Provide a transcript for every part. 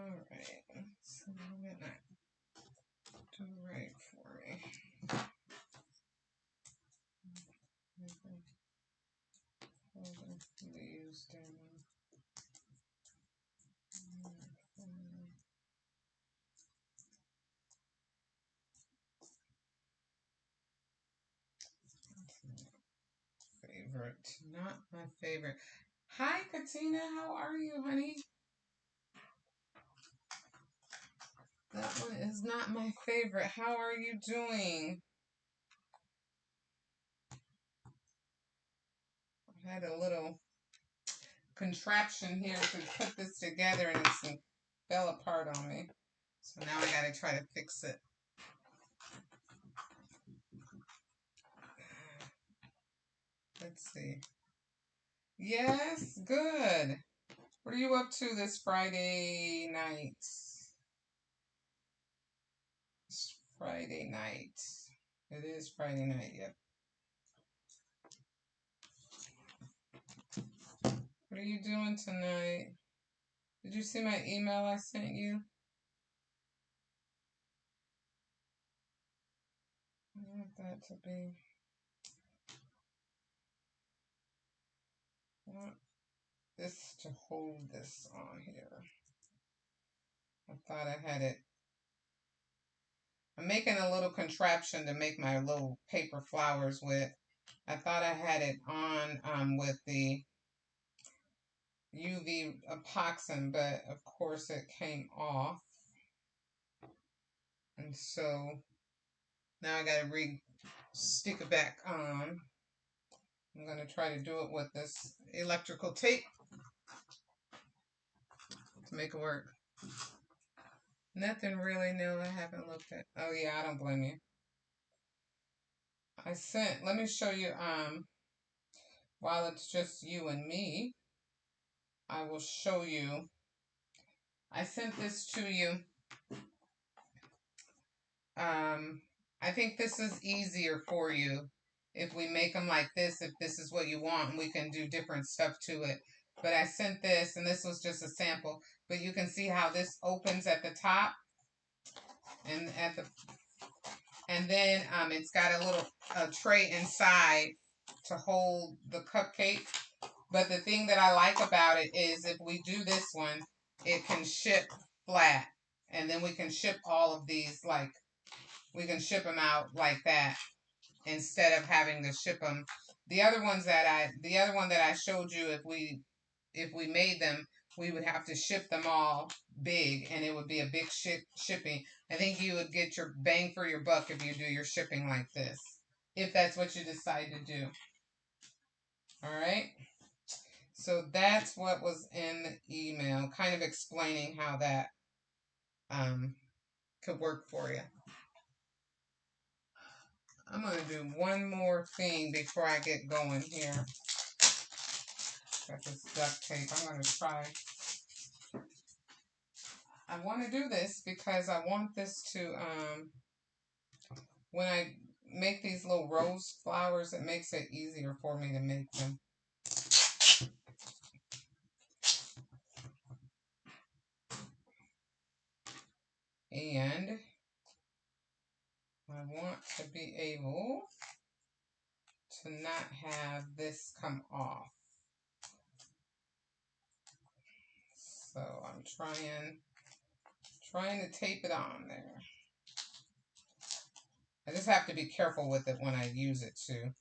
Alright, so I'm gonna do right for me. Leaves down. Favorite, not my favorite. Hi, Katina, how are you, honey? That one is not my favorite. How are you doing? I had a little contraption here to put this together and it fell apart on me. So now I gotta try to fix it. Let's see. Yes, good. What are you up to this Friday night? It's Friday night. It is Friday night, yep. What are you doing tonight? Did you see my email I sent you? I want that to be. I want this to hold this on here. I thought I had it. I'm making a little contraption to make my little paper flowers with. I thought I had it on with the UV epoxy, but of course it came off. And so now I gotta stick it back on. I'm gonna try to do it with this electrical tape to make it work. Nothing really new I haven't looked at. Oh yeah, I don't blame you. Let me show you, while it's just you and me, I will show you. I sent this to you. I think this is easier for you if we make them like this, if this is what you want, and we can do different stuff to it. But I sent this, and this was just a sample, but you can see how this opens at the top and then it's got a little tray inside to hold the cupcake. But the thing that I like about it is if we do this one, it can ship flat, and then we can ship all of these, like we can ship them out like that instead of having to ship them. The other one that I showed you, if we made them, we would have to ship them all big, and it would be a big shipping. I think you would get your bang for your buck if you do your shipping like this, if that's what you decide to do. All right. So that's what was in the email, kind of explaining how that could work for you. I'm going to do one more thing before I get going here. Got this duct tape. I'm going to try. I want to do this because I want this to, when I make these little rose flowers, it makes it easier for me to make them. And I want to be able to not have this come off. So I'm trying to tape it on there. I just have to be careful with it when I use it too.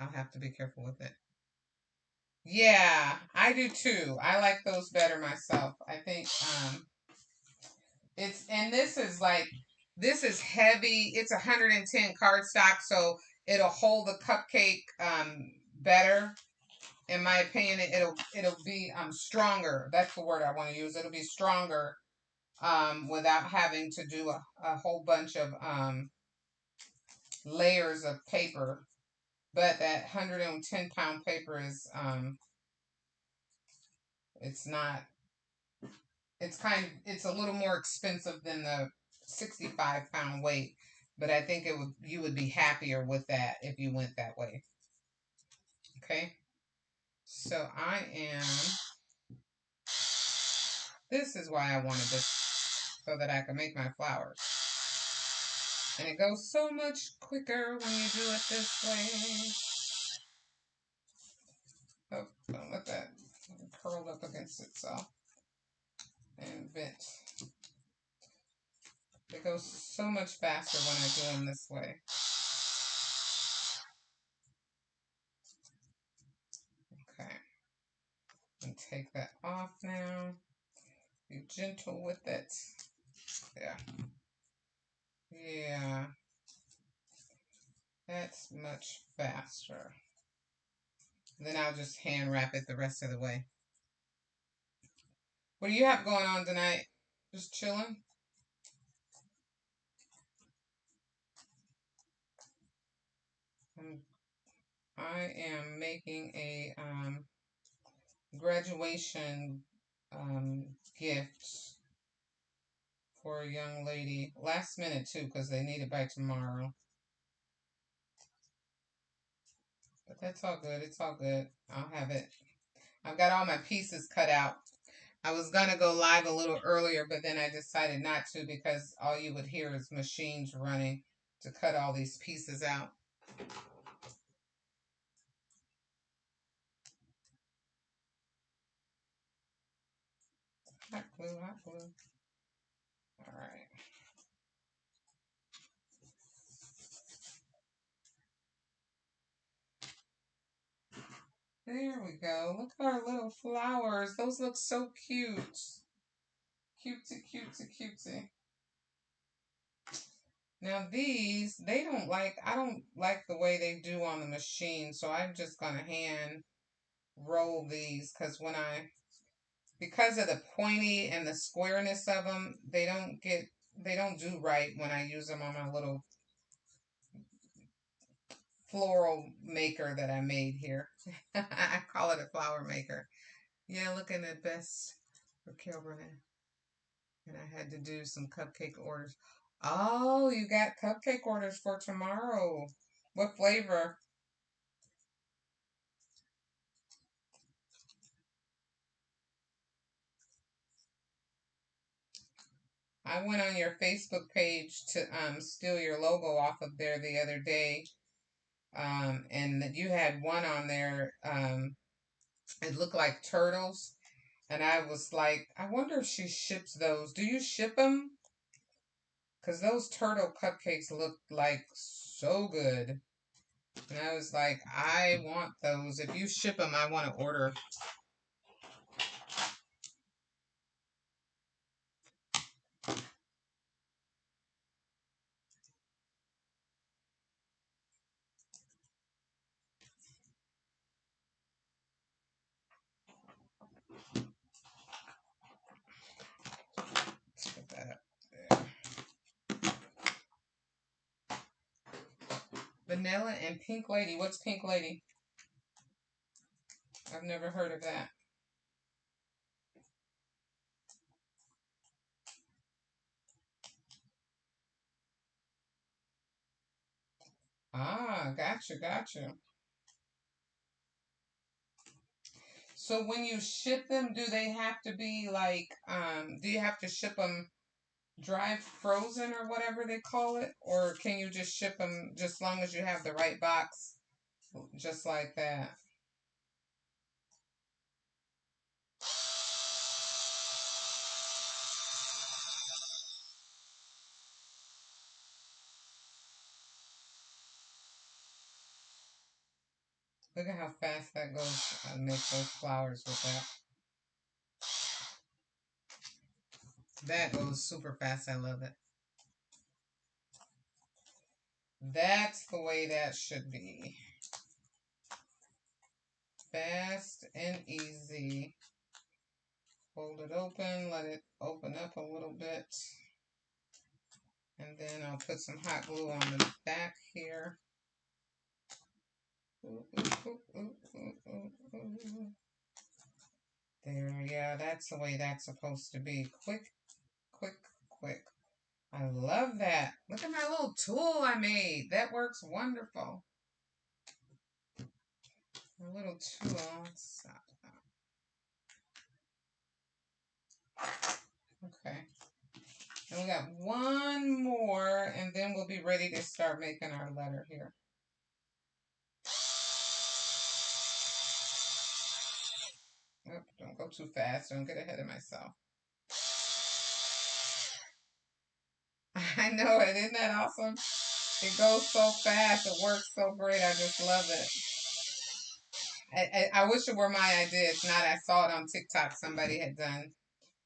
I'll have to be careful with it. Yeah, I do too. I like those better myself. I think this is heavy. It's 110 cardstock, so it'll hold the cupcake better. In my opinion, it'll be stronger. That's the word I want to use. It'll be stronger without having to do a whole bunch of layers of paper. But that 110-pound paper is it's not. It's a little more expensive than the 65-pound weight, but I think you would be happier with that if you went that way. Okay, so I am This is why I wanted this, so that I can make my flowers. And it goes so much quicker when you do it this way. Oh, don't let that curl up against itself and bent. It goes so much faster when I do them this way. Okay. And take that off now. Be gentle with it. Yeah. Yeah. That's much faster. Then I'll just hand wrap it the rest of the way. What do you have going on tonight? Just chilling? I am making a graduation gift for a young lady. Last minute too, because they need it by tomorrow. But that's all good. It's all good. I'll have it. I've got all my pieces cut out. I was going to go live a little earlier, but then I decided not to because all you would hear is machines running to cut all these pieces out. Hot glue, hot glue. All right. There we go. Look at our little flowers. Those look so cute. Cutesy, cutesy, cutesy. Now these, I don't like the way they do on the machine, so I'm just going to hand roll these because of the pointy and the squareness of them, they don't do right when I use them on my little floral maker that I made here. I call it a flower maker. Yeah, looking at best for Kilburn. And I had to do some cupcake orders. Oh, you got cupcake orders for tomorrow. What flavor? I went on your Facebook page to steal your logo off of there the other day. And you had one on there. It looked like turtles. And I was like, I wonder if she ships those. Do you ship them? Because those turtle cupcakes look like so good. And I was like, I want those. If you ship them, I want to order. Let's put that up there. Vanilla and Pink Lady. What's Pink Lady? I've never heard of that. Ah, gotcha, gotcha. So when you ship them, do they have to be like, do you have to ship them dry frozen or whatever they call it? Or can you just ship them just as long as you have the right box, just like that? Look at how fast that goes. I make those flowers with that. That goes super fast. I love it. That's the way that should be. Fast and easy. Hold it open, let it open up a little bit. And then I'll put some hot glue on the back here. There, yeah, that's the way that's supposed to be. Quick, quick, quick. I love that. Look at my little tool I made. That works wonderful. My little tool. Okay. And we got one more, and then we'll be ready to start making our letter here. Oop, don't go too fast. Don't get ahead of myself. I know it. Isn't that awesome? It goes so fast. It works so great. I just love it. I wish it were my idea. It's not. I saw it on TikTok. Somebody had done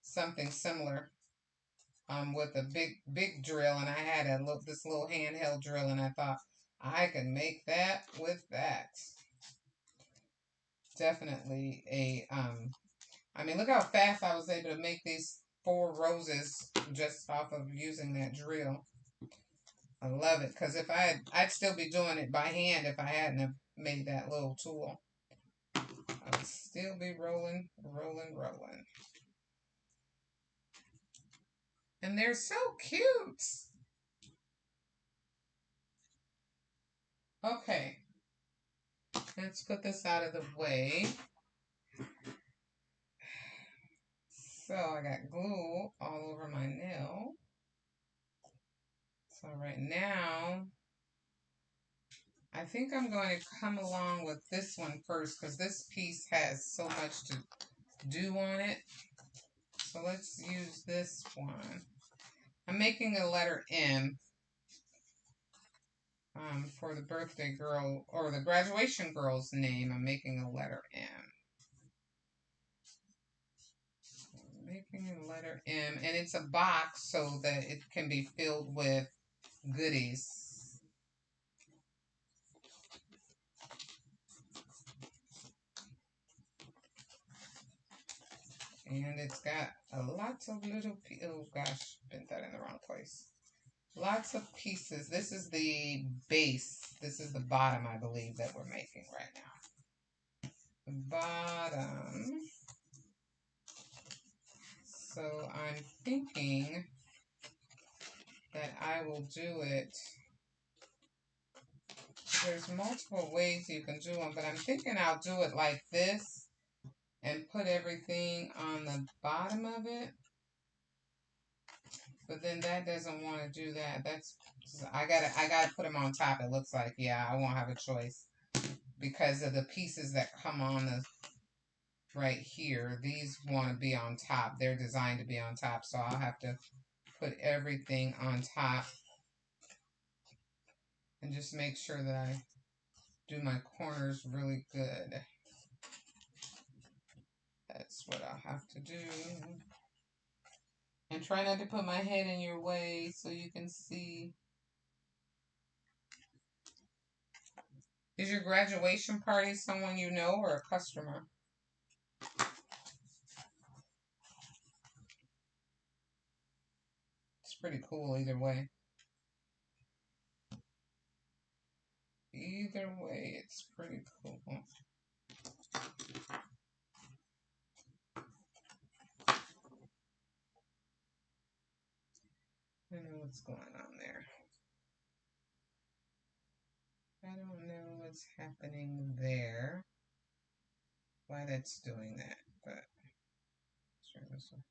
something similar with a big drill, and I had this little handheld drill, and I thought I could make that with that. Definitely I mean, look how fast I was able to make these 4 roses just off of using that drill. I love it because if I'd still be doing it by hand if I hadn't have made that little tool. I would still be rolling, rolling, rolling. And they're so cute. Okay, let's put this out of the way. So I got glue all over my nail. So right now, I think I'm going to come along with this one first because this piece has so much to do on it. So let's use this one. I'm making a letter M for the birthday girl or the graduation girl's name. I'm making a letter M. Making a letter M, and it's a box so that it can be filled with goodies. And it's got a lot of little, oh gosh, bent that in the wrong place. Lots of pieces. This is the base. This is the bottom, I believe, that we're making right now. The bottom. So I'm thinking that I will do it. There's multiple ways you can do them, but I'm thinking I'll do it like this and put everything on the bottom of it. But then that doesn't want to do that. That's I gotta put them on top. It looks like, yeah, I won't have a choice because of the pieces that come on the right here. These want to be on top. They're designed to be on top, so I'll have to put everything on top and just make sure that I do my corners really good. That's what I'll have to do. And try not to put my head in your way so you can see. Is your graduation party someone you know or a customer? It's pretty cool either way. Either way, it's pretty cool. I don't know what's going on there. I don't know what's happening there. Why that's doing that, but sure this will.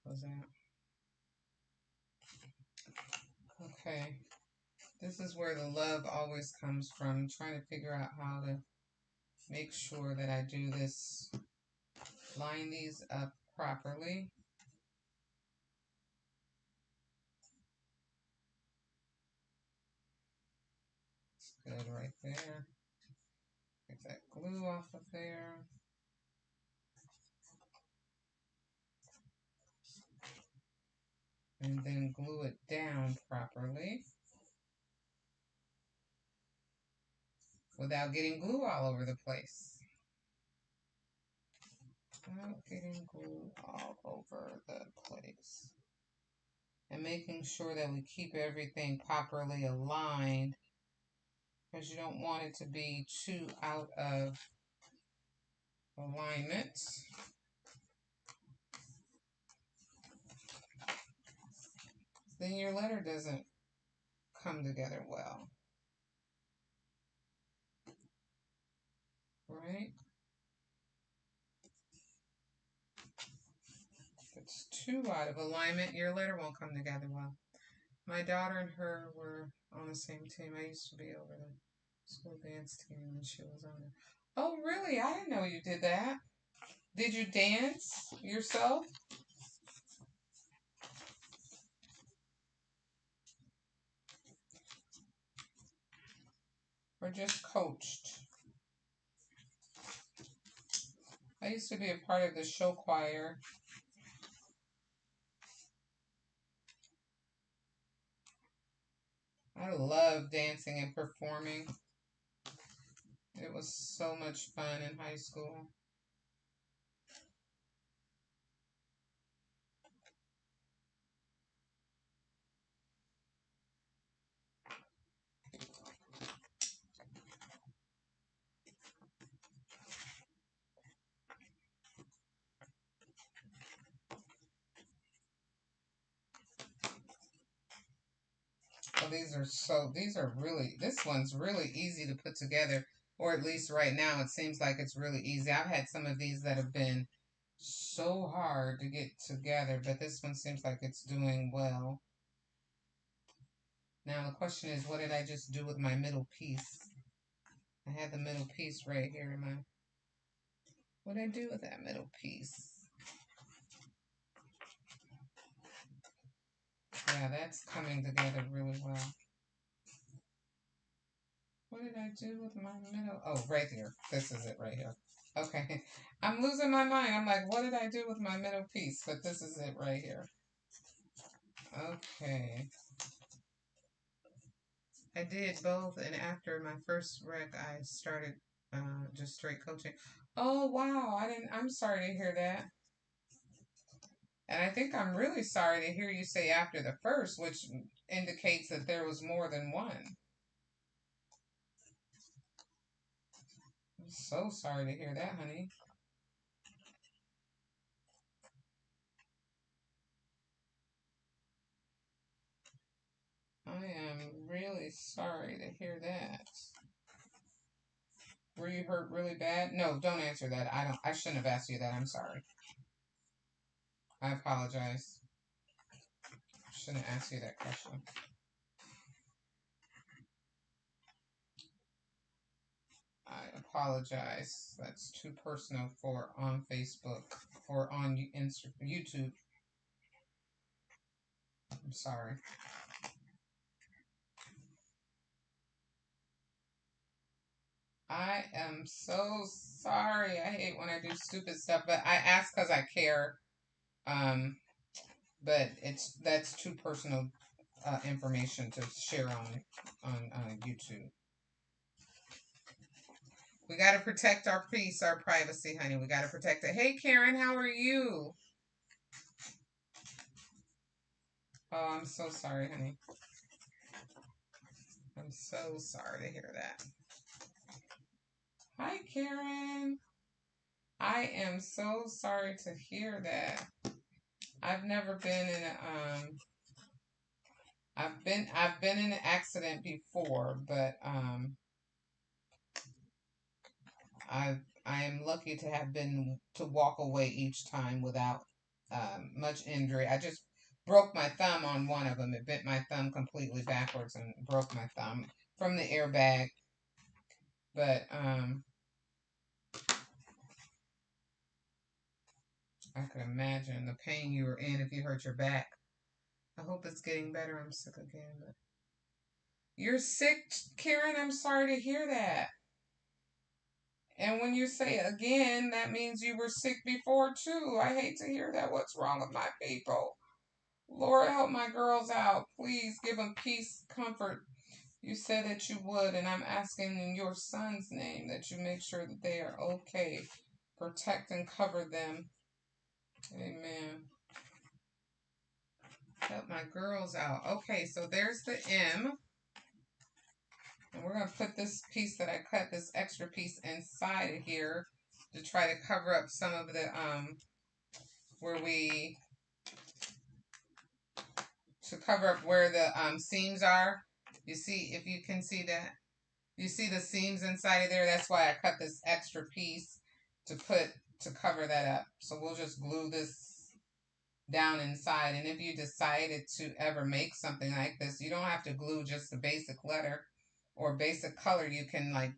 Close that. Okay. This is where the love always comes from. I'm trying to figure out how to make sure that I do this, line these up properly. It's good right there. Get that glue off of there. And then glue it down properly without getting glue all over the place. Without getting glue all over the place. And making sure that we keep everything properly aligned because you don't want it to be too out of alignment. Then your letter doesn't come together well. Right? too out of alignment, your letter won't come together well. My daughter and her were on the same team. I used to be over the school dance team when she was on it. Oh, really? I didn't know you did that. Did you dance yourself or just coached? I used to be a part of the show choir. I love dancing and performing. It was so much fun in high school. Oh, this one's really easy to put together, or at least right now it seems like it's really easy. I've had some of these that have been so hard to get together, but this one seems like it's doing well. Now the question is, what did I just do with my middle piece? I had the middle piece right here in my, what did I do with that middle piece? Yeah, that's coming together really well. What did I do with my middle? Oh, right here. This is it right here. Okay. I'm losing my mind. I'm like, what did I do with my middle piece? But this is it right here. Okay. I did both, and after my first rec, I started just straight coaching. Oh, wow. I'm sorry to hear that. And I think I'm really sorry to hear you say after the first, which indicates that there was more than one. I'm so sorry to hear that, honey. I am really sorry to hear that. Were you hurt really bad? No, don't answer that. I shouldn't have asked you that. I'm sorry. I apologize. Shouldn't ask you that question. I apologize. That's too personal for on Facebook or on YouTube. I'm sorry. I am so sorry. I hate when I do stupid stuff, but I ask because I care. Um, but that's too personal information to share on YouTube. We got to protect our peace, our privacy, honey. We got to protect it. Hey, Karen, how are you? Oh, I'm so sorry, honey. I'm so sorry to hear that. Hi, Karen. I am so sorry to hear that. I've never been in a I've been in an accident before, but I am lucky to have been to walk away each time without much injury. I just broke my thumb on one of them. It bent my thumb completely backwards and broke my thumb from the airbag. But I could imagine the pain you were in if you hurt your back. I hope it's getting better. I'm sick again. But you're sick, Karen. I'm sorry to hear that. And when you say again, that means you were sick before too. I hate to hear that. What's wrong with my people? Lord, help my girls out. Please give them peace, comfort. You said that you would, and I'm asking in your son's name that you make sure that they are okay. Protect and cover them. Amen. Help my girls out. Okay, so there's the M. And we're going to put this piece that I cut, this extra piece inside of here to try to cover up some of the, where we, to cover up where the seams are. You see, if you can see that, you see the seams inside of there. That's why I cut this extra piece to cover that up. So we'll just glue this down inside. And if you decided to ever make something like this, you don't have to glue just the basic letter or basic color. You can like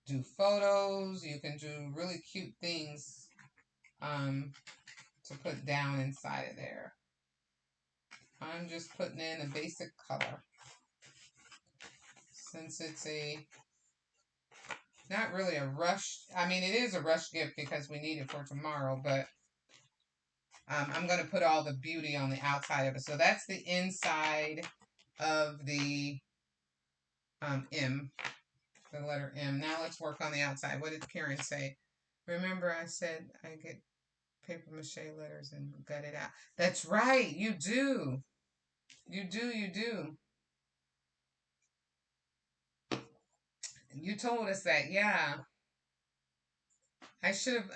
do photos. You can do really cute things to put down inside of there. I'm just putting in a basic color since it's not really a rush. I mean, it is a rush gift because we need it for tomorrow, but I'm going to put all the beauty on the outside of it. So that's the inside of the M, the letter M. Now let's work on the outside. What did Karen say? Remember I said I get paper mache letters and gut it out. That's right. You do. You do. You do. You told us that. Yeah. I should have,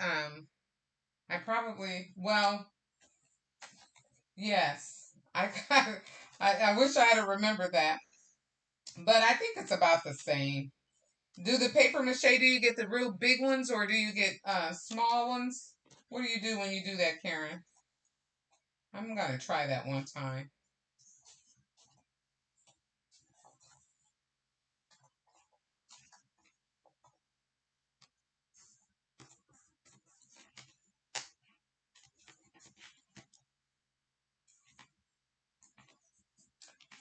I probably, well, yes. I wish I had remembered that. But I think it's about the same. Do the paper mache, do you get the real big ones or do you get small ones? What do you do when you do that, Karen? I'm going to try that one time.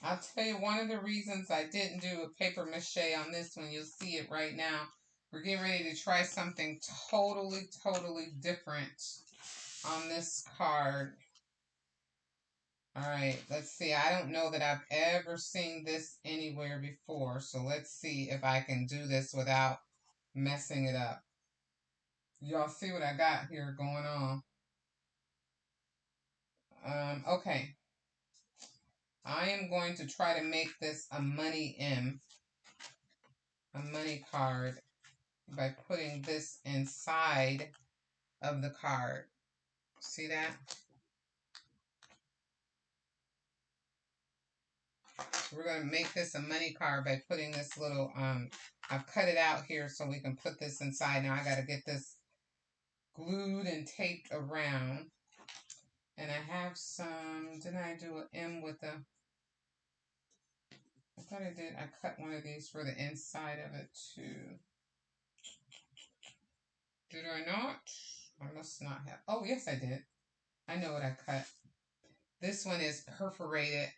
I'll tell you one of the reasons I didn't do a paper mache on this one. You'll see it right now. We're getting ready to try something totally, totally different on this card. All right, let's see. I don't know that I've ever seen this anywhere before. So let's see if I can do this without messing it up. Y'all see what I got here going on. Okay. I am going to try to make this a money M, a money card, by putting this inside of the card. See that? So we're going to make this a money card by putting this little, I've cut it out here so we can put this inside. Now I got to get this glued and taped around. And I have some, didn't I do an M with a, I thought I did, I cut one of these for the inside of it too. Did I not? I must not have. Oh, yes, I did. I know what I cut. This one is perforated.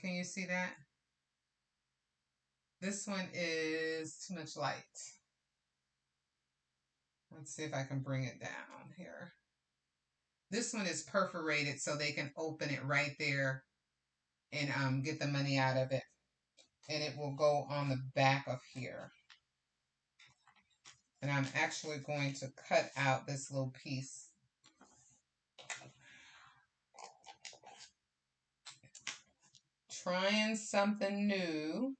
Can you see that? This one is too much light. Let's see if I can bring it down here. This one is perforated so they can open it right there and get the money out of it. And it will go on the back of here. And I'm actually going to cut out this little piece. Trying something new.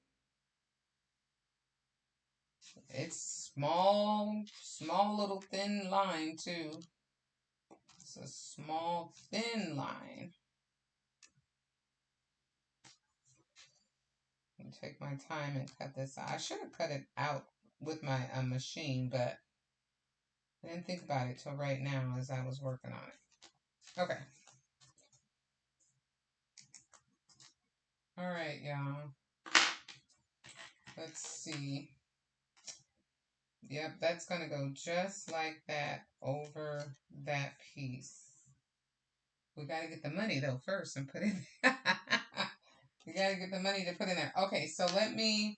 It's small little thin line too. It's a small thin line. I'll take my time and cut this out. I should have cut it out with my machine, but I didn't think about it till right now as I was working on it. Okay. All right, y'all. Let's see. Yep, that's going to go just like that over that piece. We got to get the money, though, first and put it... We got to get the money to put in there. Okay, so let me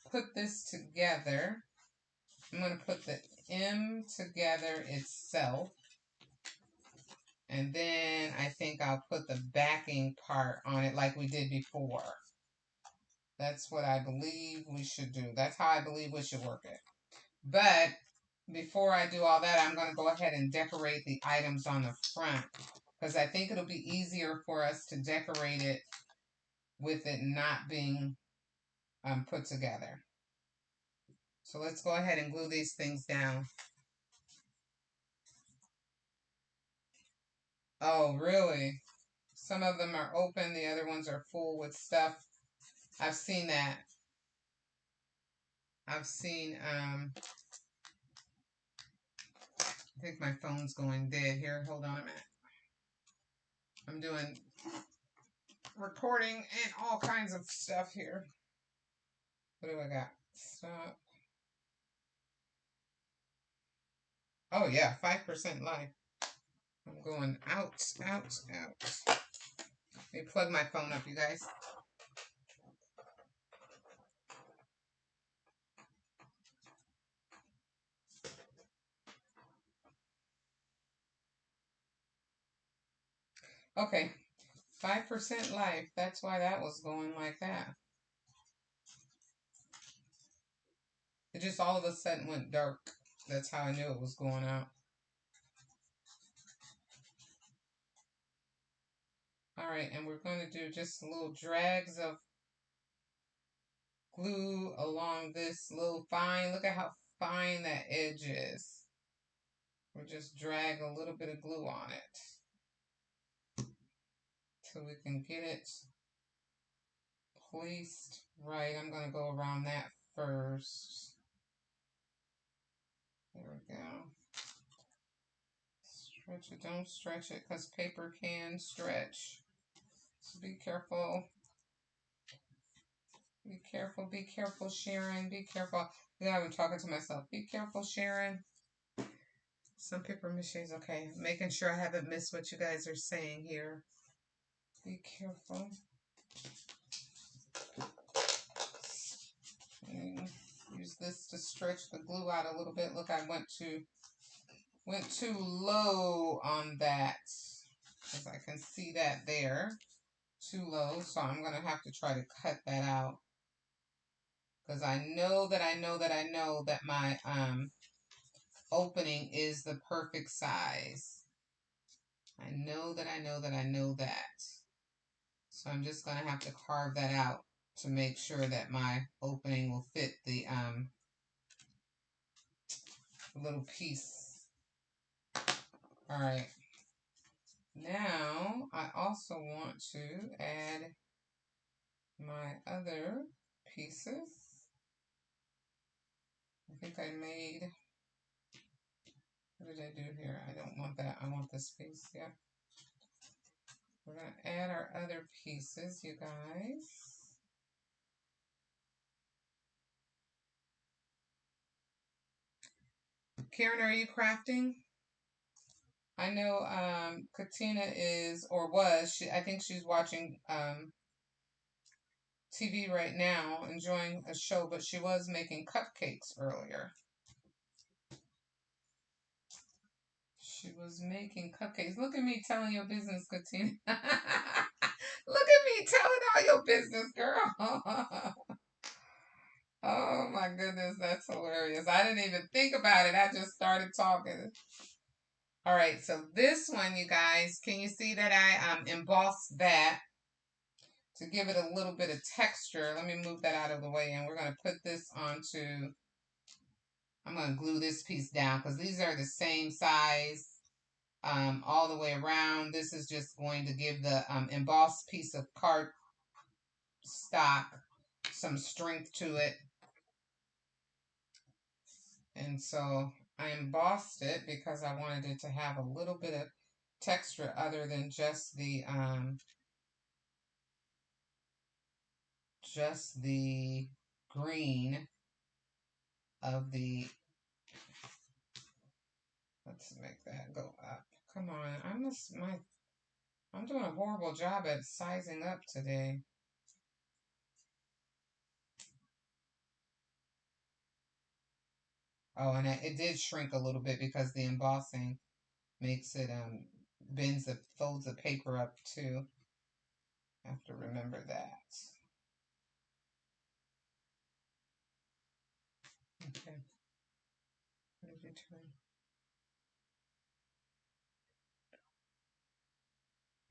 put this together. I'm going to put the M together itself. And then I think I'll put the backing part on it like we did before. That's what I believe we should do. That's how I believe we should work it. But before I do all that, I'm going to go ahead and decorate the items on the front. Because I think it'll be easier for us to decorate it with it not being put together. So let's go ahead and glue these things down. Oh, really? Some of them are open, the other ones are full with stuff. I've seen that. I've seen, I think my phone's going dead here. Hold on a minute. I'm doing recording and all kinds of stuff here. What do I got? Stop. Oh yeah, 5% live. I'm going out. Let me plug my phone up, you guys. Okay, 5% life. That's why that was going like that. It just all of a sudden went dark. That's how I knew it was going out. All right, and we're going to do just little drags of glue along this little fine. Look at how fine that edge is. We'll just drag a little bit of glue on it so we can get it placed right. I'm going to go around that first. There we go. Stretch it. Don't stretch it because paper can stretch. So be careful. Be careful. Be careful, Sharon. Be careful. Yeah, I'm talking to myself. Be careful, Sharon. Some paper mache is okay. Making sure I haven't missed what you guys are saying here. Be careful. And use this to stretch the glue out a little bit. Look, I went too low on that, because I can see that there. Too low, so I'm going to have to try to cut that out. Because I know that my opening is the perfect size. I know that. So I'm just going to have to carve that out to make sure that my opening will fit the little piece. All right. Now, I also want to add my other pieces. I think I made, what did I do here? I don't want that. I want this piece, yeah. We're going to add our other pieces, you guys. Karen, are you crafting? I know Katina is, or was, I think she's watching TV right now, enjoying a show, but she was making cupcakes earlier. She was making cupcakes. Look at me telling your business, Katina. Look at me telling all your business, girl. Oh my goodness, that's hilarious. I didn't even think about it. I just started talking. All right, so this one, you guys, can you see that I embossed that to give it a little bit of texture? Let me move that out of the way, and we're going to put this onto, I'm going to glue this piece down because these are the same size all the way around. This is just going to give the embossed piece of card stock some strength to it. And so I embossed it because I wanted it to have a little bit of texture other than just the green of the, let's make that go up. Come on, I'm doing a horrible job at sizing up today. Oh, and it did shrink a little bit because the embossing makes it folds the paper up too. I have to remember that. Okay. What did you turn?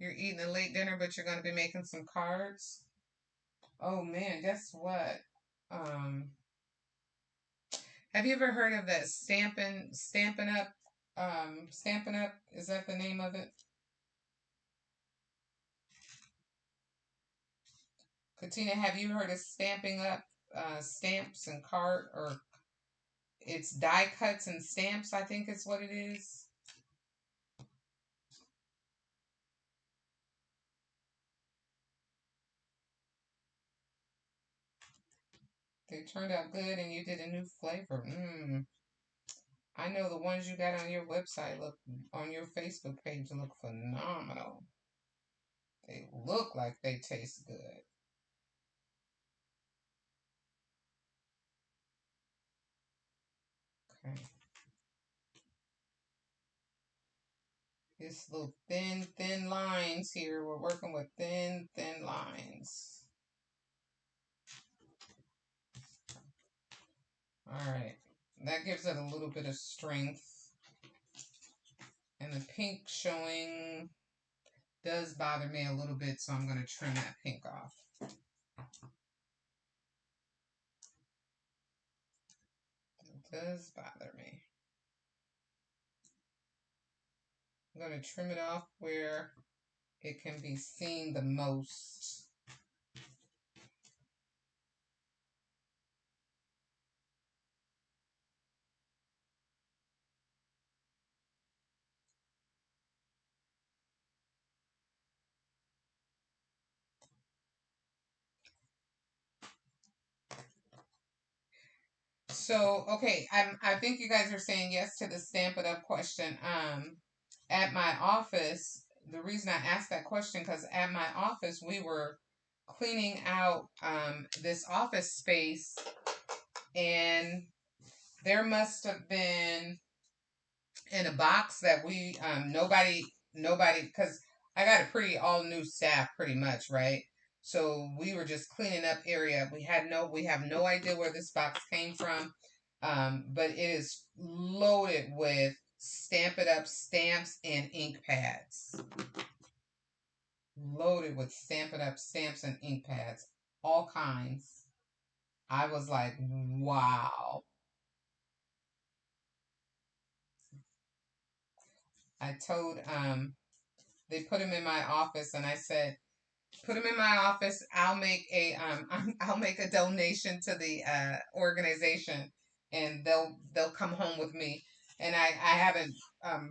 You're eating a late dinner, but you're going to be making some cards. Oh man, guess what? Have you ever heard of that Stampin' Up? Stampin' Up, is that the name of it? Katina, have you heard of Stamping Up stamps and card, or it's die cuts and stamps, I think is what it is. They turned out good and you did a new flavor. I know the ones you got on your website on your Facebook page look phenomenal. They look like they taste good. Okay. This little thin lines here. We're working with thin lines. Alright. That gives it a little bit of strength. And the pink showing does bother me a little bit, so I'm going to trim that pink off. It does bother me. I'm going to trim it off where it can be seen the most. So, okay, I think you guys are saying yes to the Stamp It Up question. At my office, the reason I asked that question, because at my office, we were cleaning out this office space, and there must have been in a box that we nobody, because I got a pretty all new staff pretty much, right? So we were just cleaning up area. We have no idea where this box came from, but it is loaded with Stamp It Up stamps and ink pads. Loaded with Stamp It Up stamps and ink pads, all kinds. I was like, wow. I told they put them in my office, and I said, put them in my office. I'll make a I'll make a donation to the organization, and they'll come home with me. And I haven't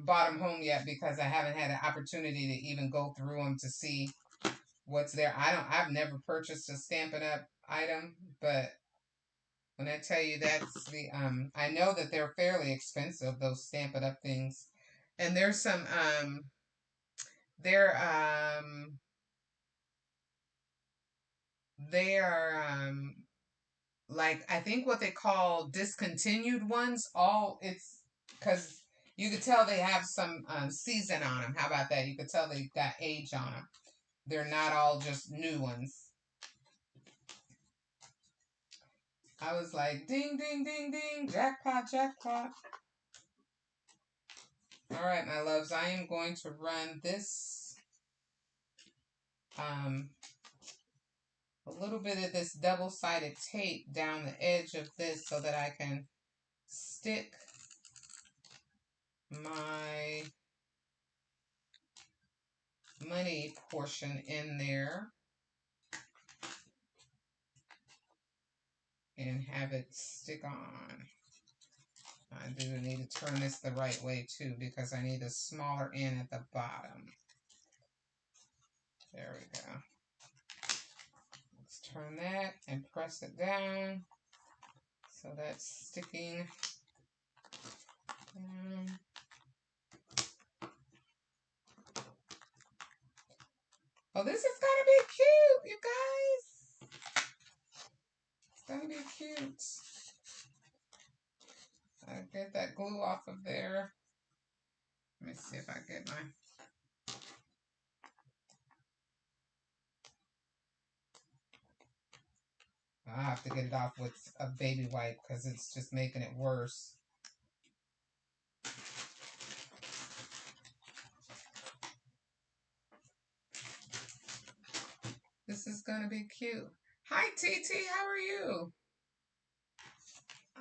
bought them home yet because I haven't had an opportunity to even go through them to see what's there. I've never purchased a Stamp It Up item, but when I tell you that's the I know that they're fairly expensive, those Stamp It Up things. And there's some they're they are like I think what they call discontinued ones. All it's because you could tell they have some season on them. How about that? You could tell they got age on them. They're not all just new ones. I was like, ding, ding, ding, ding, jackpot, jackpot. All right, my loves, I am going to run this, a little bit of this double-sided tape down the edge of this so that I can stick my money portion in there and have it stick on. I do need to turn this the right way too because I need a smaller end at the bottom. There we go. Let's turn that and press it down so that's sticking down. Oh, this is gonna be cute, you guys. It's gonna be cute. I get that glue off of there. Let me see if I get my... I have to get it off with a baby wipe because it's just making it worse. This is gonna be cute. Hi, TT. How are you?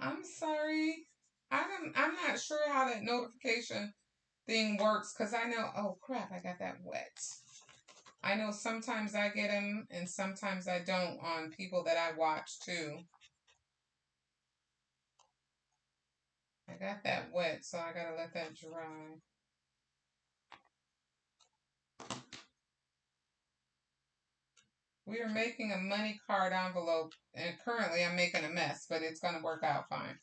I'm sorry. I'm not sure how that notification thing works because I know. Oh crap! I got that wet. I know sometimes I get them and sometimes I don't on people that I watch too. I got that wet, so I gotta let that dry. We are making a money card envelope, and currently I'm making a mess, but it's going to work out fine.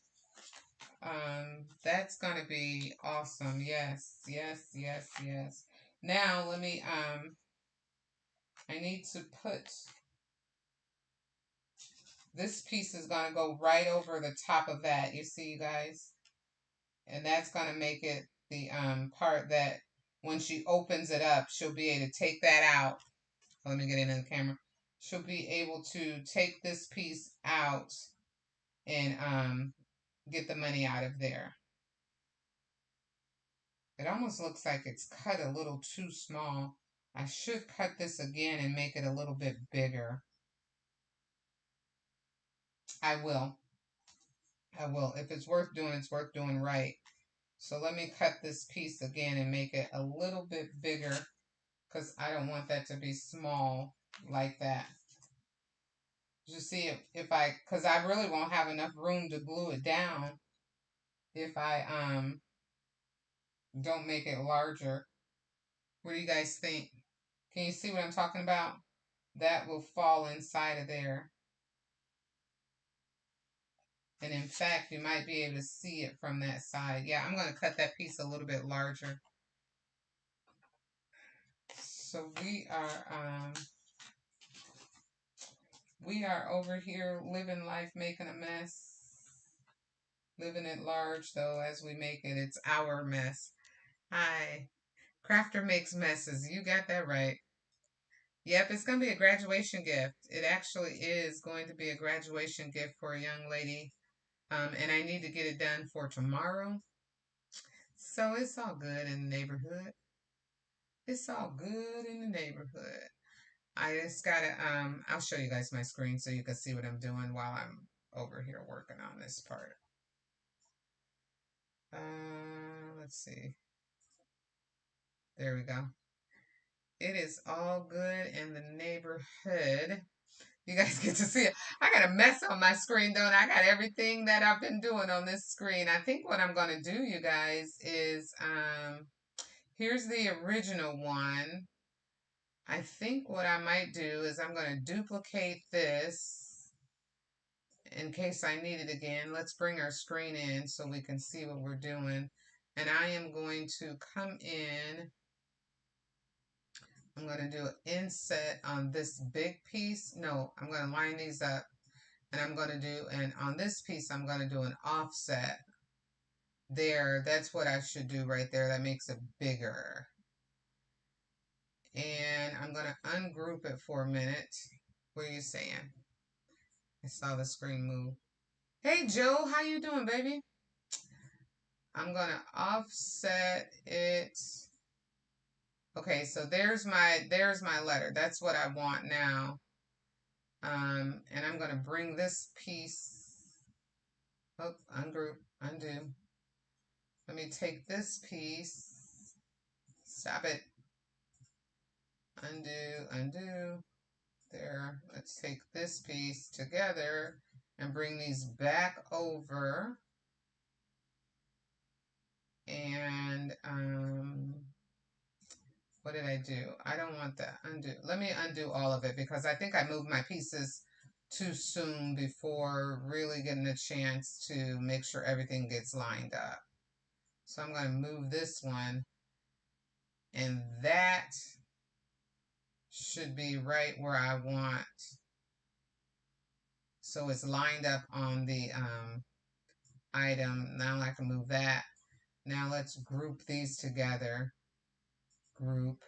That's going to be awesome. Yes, yes, yes, yes. Now let me, I need to put, this piece is going to go right over the top of that. You see, you guys? And that's going to make it the part that when she opens it up, she'll be able to take that out. Let me get it in the camera. She'll be able to take this piece out and get the money out of there. It almost looks like it's cut a little too small. I should cut this again and make it a little bit bigger. I will. I will. If it's worth doing, it's worth doing right. So let me cut this piece again and make it a little bit bigger because I don't want that to be small like that. You see, if I, because I really won't have enough room to glue it down if I don't make it larger. What do you guys think? Can you see what I'm talking about? That will fall inside of there. And in fact, you might be able to see it from that side. Yeah, I'm going to cut that piece a little bit larger. So we are over here living life, making a mess. Living it large, though, as we make it. It's our mess. Hi. Crafter makes messes. You got that right. Yep, it's going to be a graduation gift. It actually is going to be a graduation gift for a young lady. And I need to get it done for tomorrow. So it's all good in the neighborhood. It's all good in the neighborhood. I just gotta, I'll show you guys my screen so you can see what I'm doing while I'm over here working on this part. Let's see. There we go. It is all good in the neighborhood. You guys get to see it. I got a mess on my screen, don't I? I got everything that I've been doing on this screen. I think what I'm going to do, you guys, is here's the original one. I think what I might do is I'm going to duplicate this in case I need it again. Let's bring our screen in so we can see what we're doing. And I am going to come in. I'm going to do an inset on this big piece. No, I'm going to line these up. And I'm going to do, and on this piece, I'm going to do an offset. There, that's what I should do right there. That makes it bigger. And I'm going to ungroup it for a minute. What are you saying? I saw the screen move. Hey, Joe, how you doing, baby? I'm going to offset it. Okay, so there's my letter. That's what I want now. And I'm going to bring this piece, oh, ungroup, undo. Let me take this piece, stop it, undo, undo, there. Let's take this piece together and bring these back over. And, what did I do? I don't want that, undo. Let me undo all of it because I think I moved my pieces too soon before really getting a chance to make sure everything gets lined up. So I'm going to move this one, and that should be right where I want. So it's lined up on the item. Now I can move that. Now let's group these together. Group.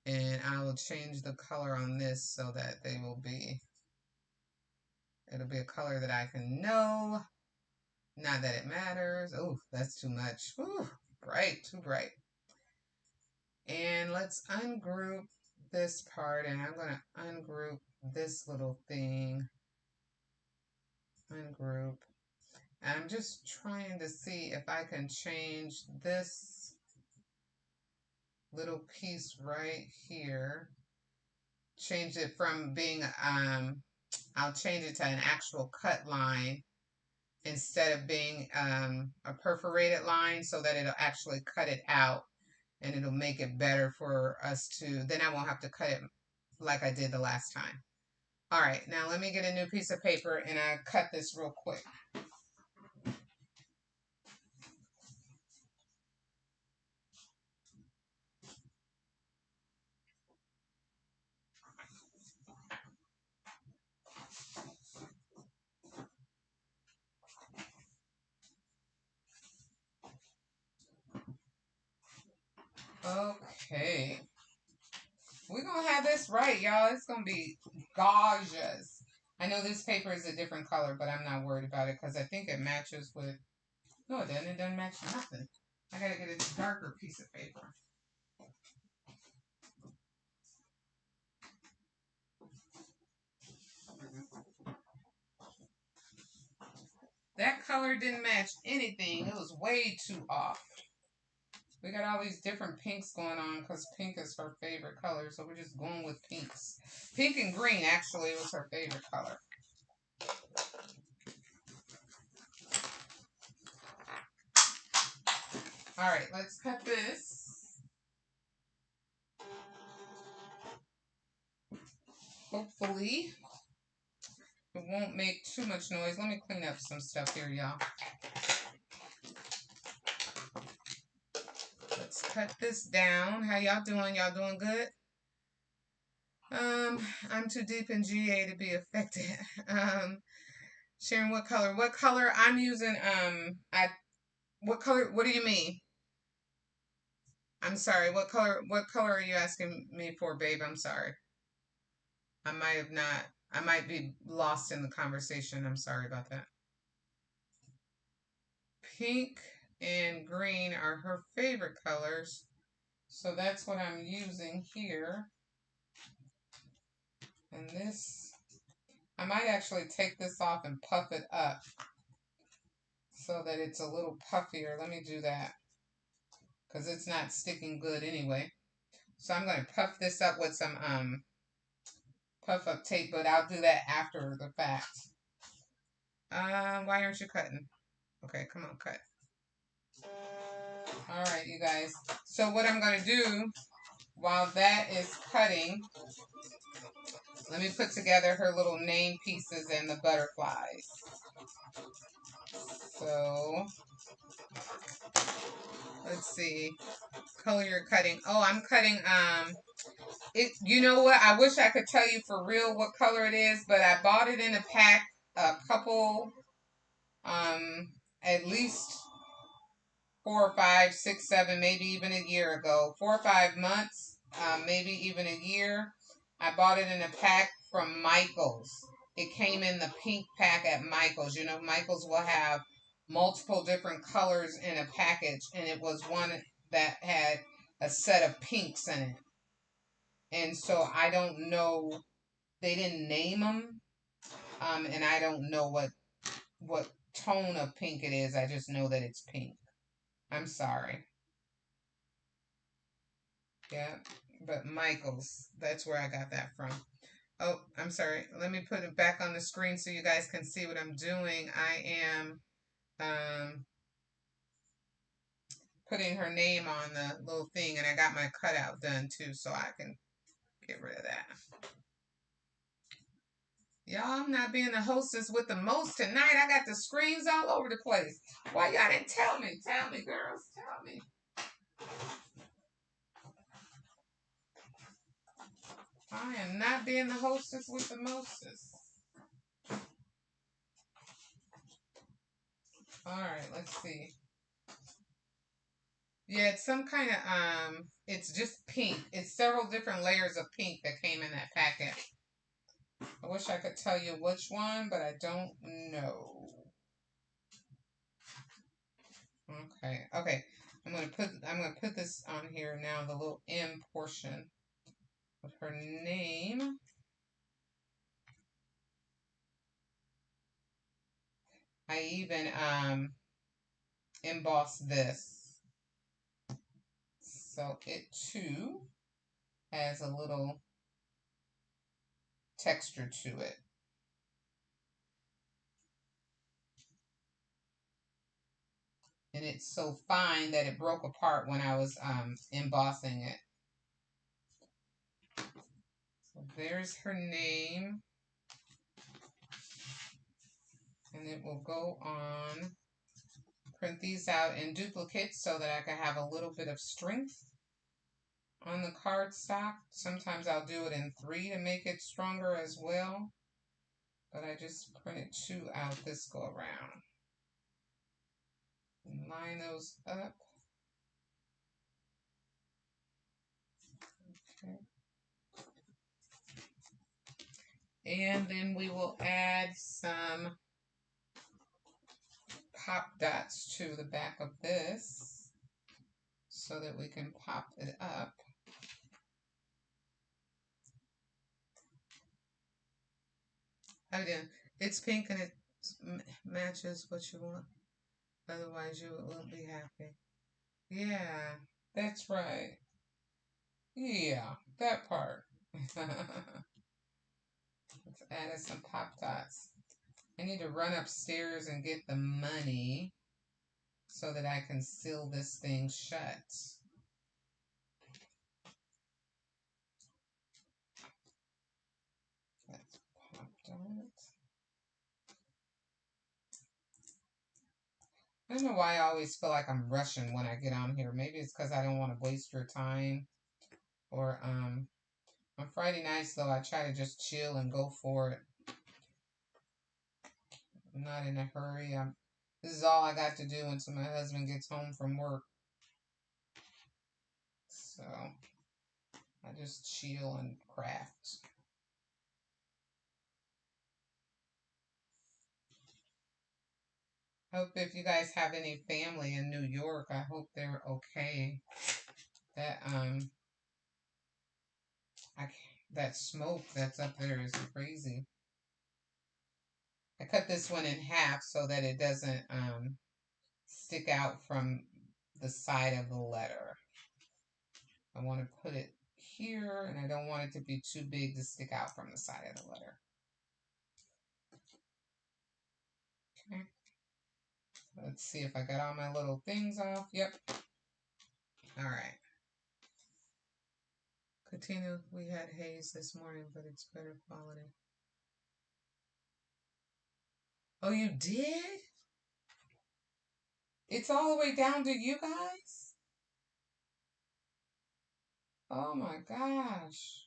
And I will change the color on this so that they will be, it'll be a color that I can know. Not that it matters. Oh, that's too much. Ooh, bright, too bright. And let's ungroup this part, and I'm going to ungroup this little thing. Ungroup. And I'm just trying to see if I can change this little piece right here. Change it from being, I'll change it to an actual cut line instead of being a perforated line so that it'll actually cut it out and it'll make it better for us to, then I won't have to cut it like I did the last time. All right, now let me get a new piece of paper and I cut this real quick. Okay. We're going to have this right, y'all. It's going to be gorgeous. I know this paper is a different color, but I'm not worried about it because I think it matches with... No, it doesn't. It doesn't match nothing. I got to get a darker piece of paper. That color didn't match anything. It was way too off. We got all these different pinks going on because pink is her favorite color. So we're just going with pinks. Pink and green actually was her favorite color. All right, let's cut this. Hopefully it won't make too much noise. Let me clean up some stuff here, y'all. Let's cut this down. How y'all doing? Y'all doing good? I'm too deep in GA to be affected. Sharon, what color? What color I'm using? What color? What do you mean? I'm sorry. What color? What color are you asking me for, babe? I'm sorry. I might have not. I might be lost in the conversation. I'm sorry about that. Pink and green are her favorite colors, so that's what I'm using here. And this, I might actually take this off and puff it up so that it's a little puffier. Let me do that because it's not sticking good anyway. So I'm going to puff this up with some puff up tape, but I'll do that after the fact. Why aren't you cutting? Okay, come on, cut. All right, you guys. So what I'm going to do while that is cutting, let me put together her little name pieces and the butterflies. So let's see. Color you're cutting. Oh, I'm cutting it, you know what? I wish I could tell you for real what color it is, but I bought it in a pack a couple at least 4 or 5, 6, 7, maybe even a year ago. 4 or 5 months, maybe even a year. I bought it in a pack from Michaels. It came in the pink pack at Michaels. You know, Michaels will have multiple different colors in a package, and it was one that had a set of pinks in it. And so I don't know, they didn't name them, and I don't know what tone of pink it is. I just know that it's pink. I'm sorry. Yeah, but Michaels, that's where I got that from. Oh, I'm sorry. Let me put it back on the screen so you guys can see what I'm doing. I am putting her name on the little thing, and I got my cutout done too, so I can get rid of that. Y'all, I'm not being the hostess with the most tonight. I got the screens all over the place. Why y'all didn't tell me? Tell me, girls. Tell me. I am not being the hostess with the mostest. Alright, let's see. Yeah, it's some kind of, it's just pink. It's several different layers of pink that came in that packet. I wish I could tell you which one, but I don't know. Okay, okay. I'm gonna put this on here now, the little M portion of her name. I even embossed this. So it too has a little texture to it. And it's so fine that it broke apart when I was embossing it. So there's her name. And it will go on. Print these out in duplicate so that I can have a little bit of strength on the cardstock. Sometimes I'll do it in 3 to make it stronger as well. But I just printed 2 out this go around. And line those up. Okay. And then we will add some pop dots to the back of this so that we can pop it up. Again, it's pink and it matches what you want. Otherwise, you won't be happy. Yeah, that's right. Yeah, that part. Let's add some pop dots. I need to run upstairs and get the money so that I can seal this thing shut. That's pop dot. I don't know why I always feel like I'm rushing when I get on here. Maybe it's because I don't want to waste your time. Or on Friday nights though, I try to just chill and go for it. I'm not in a hurry. This is all I got to do until my husband gets home from work. So I just chill and craft. Hope if you guys have any family in New York, I hope they're okay. That that smoke that's up there is crazy. I cut this one in half so that it doesn't stick out from the side of the letter. I want to put it here, and I don't want it to be too big to stick out from the side of the letter. Okay. Let's see if I got all my little things off. Yep. All right. Katina, we had haze this morning, but it's better quality. Oh, you did? It's all the way down to you guys? Oh my gosh.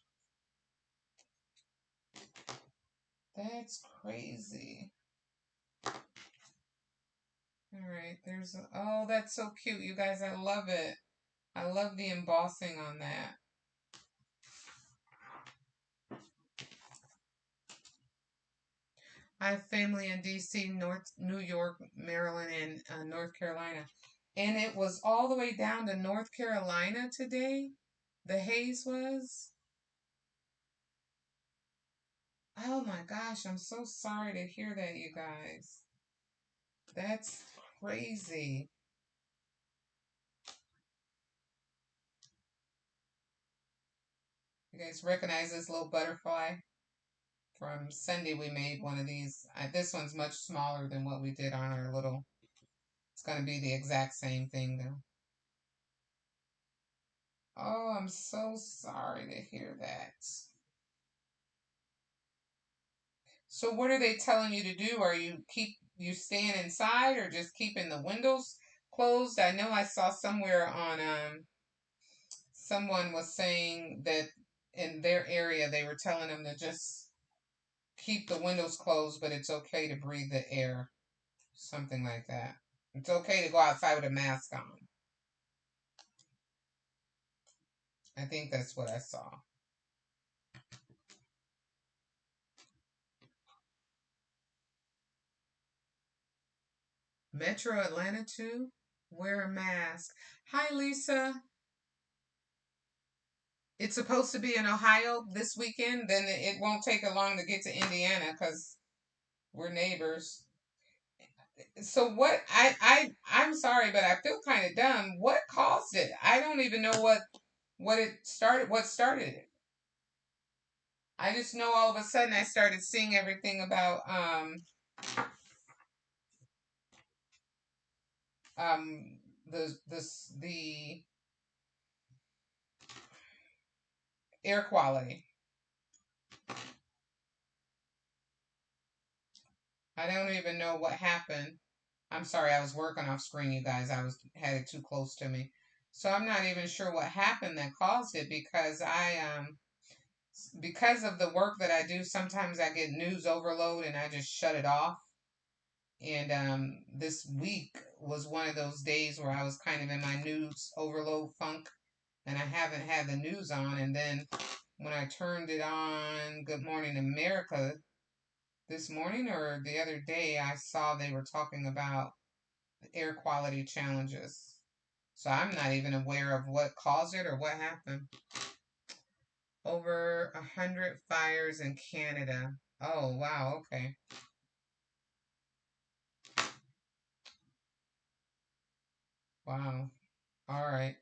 That's crazy. All right, oh, that's so cute, you guys. I love it. I love the embossing on that. I have family in DC, New York, Maryland, and North Carolina. And it was all the way down to North Carolina today. The haze was. Oh my gosh, I'm so sorry to hear that, you guys. That's crazy. You guys recognize this little butterfly? From Sunday, we made one of these. This one's much smaller than what we did on our little. It's going to be the exact same thing, though. Oh, I'm so sorry to hear that. So what are they telling you to do? Are you staying inside or just keeping the windows closed? I know I saw somewhere on someone was saying that in their area they were telling them to just keep the windows closed, but it's okay to breathe the air. Something like that. It's okay to go outside with a mask on. I think that's what I saw. Metro Atlanta too? Wear a mask. Hi, Lisa. It's supposed to be in Ohio this weekend. Then it won't take long to get to Indiana because we're neighbors. So what? I'm sorry, but I feel kind of dumb. What caused it? I don't even know what it started. What started it? I just know all of a sudden I started seeing everything about um the air quality. I don't even know what happened. I'm sorry, I was working off screen, you guys. Had it too close to me. So I'm not even sure what happened that caused it because because of the work that I do, sometimes I get news overload and I just shut it off. And this week was one of those days where I was kind of in my news overload funk and I haven't had the news on. And then when I turned it on, Good Morning America, this morning or the other day, I saw they were talking about air quality challenges. So I'm not even aware of what caused it or what happened. Over 100 fires in Canada. Oh, wow, okay. Wow. All right.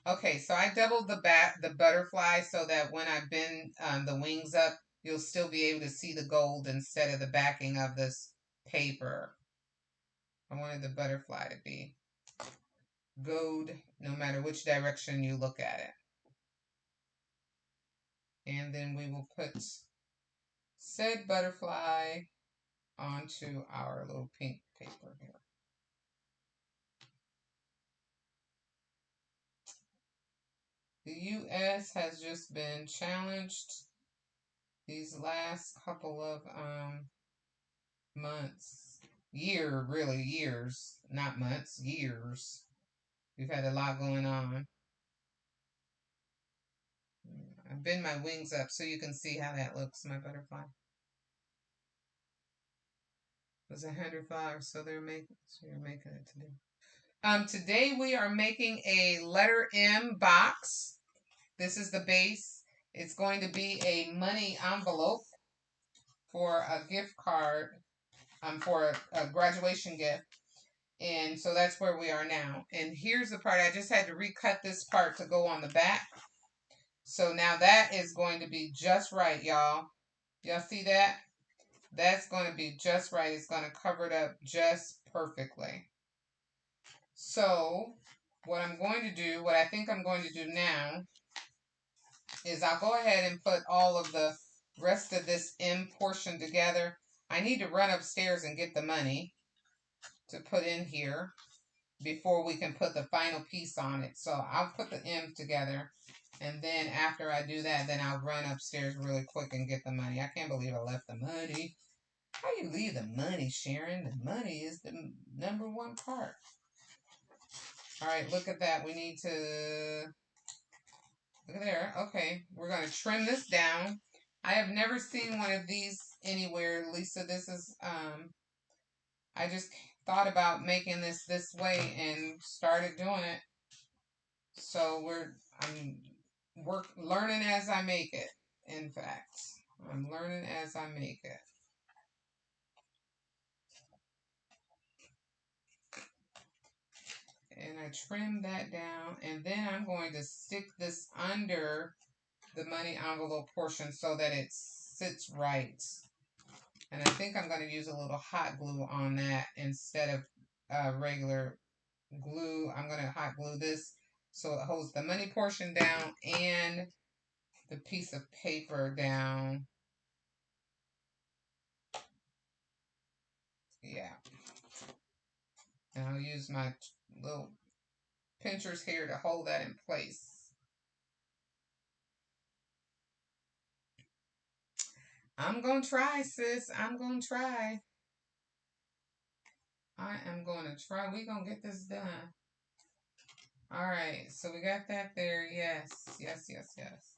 Okay, so I doubled the butterfly so that when I bend the wings up, you'll still be able to see the gold instead of the backing of this paper. I wanted the butterfly to be gold no matter which direction you look at it. And then we will put said butterfly onto our little pink paper here. The U.S. has just been challenged these last couple of months. Really, years. Not months, years. We've had a lot going on. I bend my wings up so you can see how that looks, my butterfly. It was 105, so you're making it today. Today we are making a letter M box. This is the base. It's going to be a money envelope for a gift card, for a graduation gift. And so that's where we are now. And here's the part. I just had to recut this part to go on the back. So now that is going to be just right, y'all. Y'all see that? That's going to be just right. It's going to cover it up just perfectly. So what I'm going to do, what I think I'm going to do now, is I'll go ahead and put all of the rest of this M portion together. I need to run upstairs and get the money to put in here before we can put the final piece on it. So I'll put the M together, and then after I do that, then I'll run upstairs really quick and get the money. I can't believe I left the money. How you leave the money, Sharon? The money is the number one part. All right, look at that. We need to, look at there. Okay, we're going to trim this down. I have never seen one of these anywhere, Lisa. This is, I just thought about making this way and started doing it. So I'm learning as I make it. In fact, I'm learning as I make it. And I trim that down, and then I'm going to stick this under the money envelope portion so that it sits right. And I think I'm going to use a little hot glue on that instead of regular glue. I'm going to hot glue this so it holds the money portion down and the piece of paper down. Yeah. And I'll use my little pinchers here to hold that in place. I'm going to try, sis. I'm going to try. I am going to try. We're going to get this done. All right. So we got that there. Yes. Yes, yes, yes.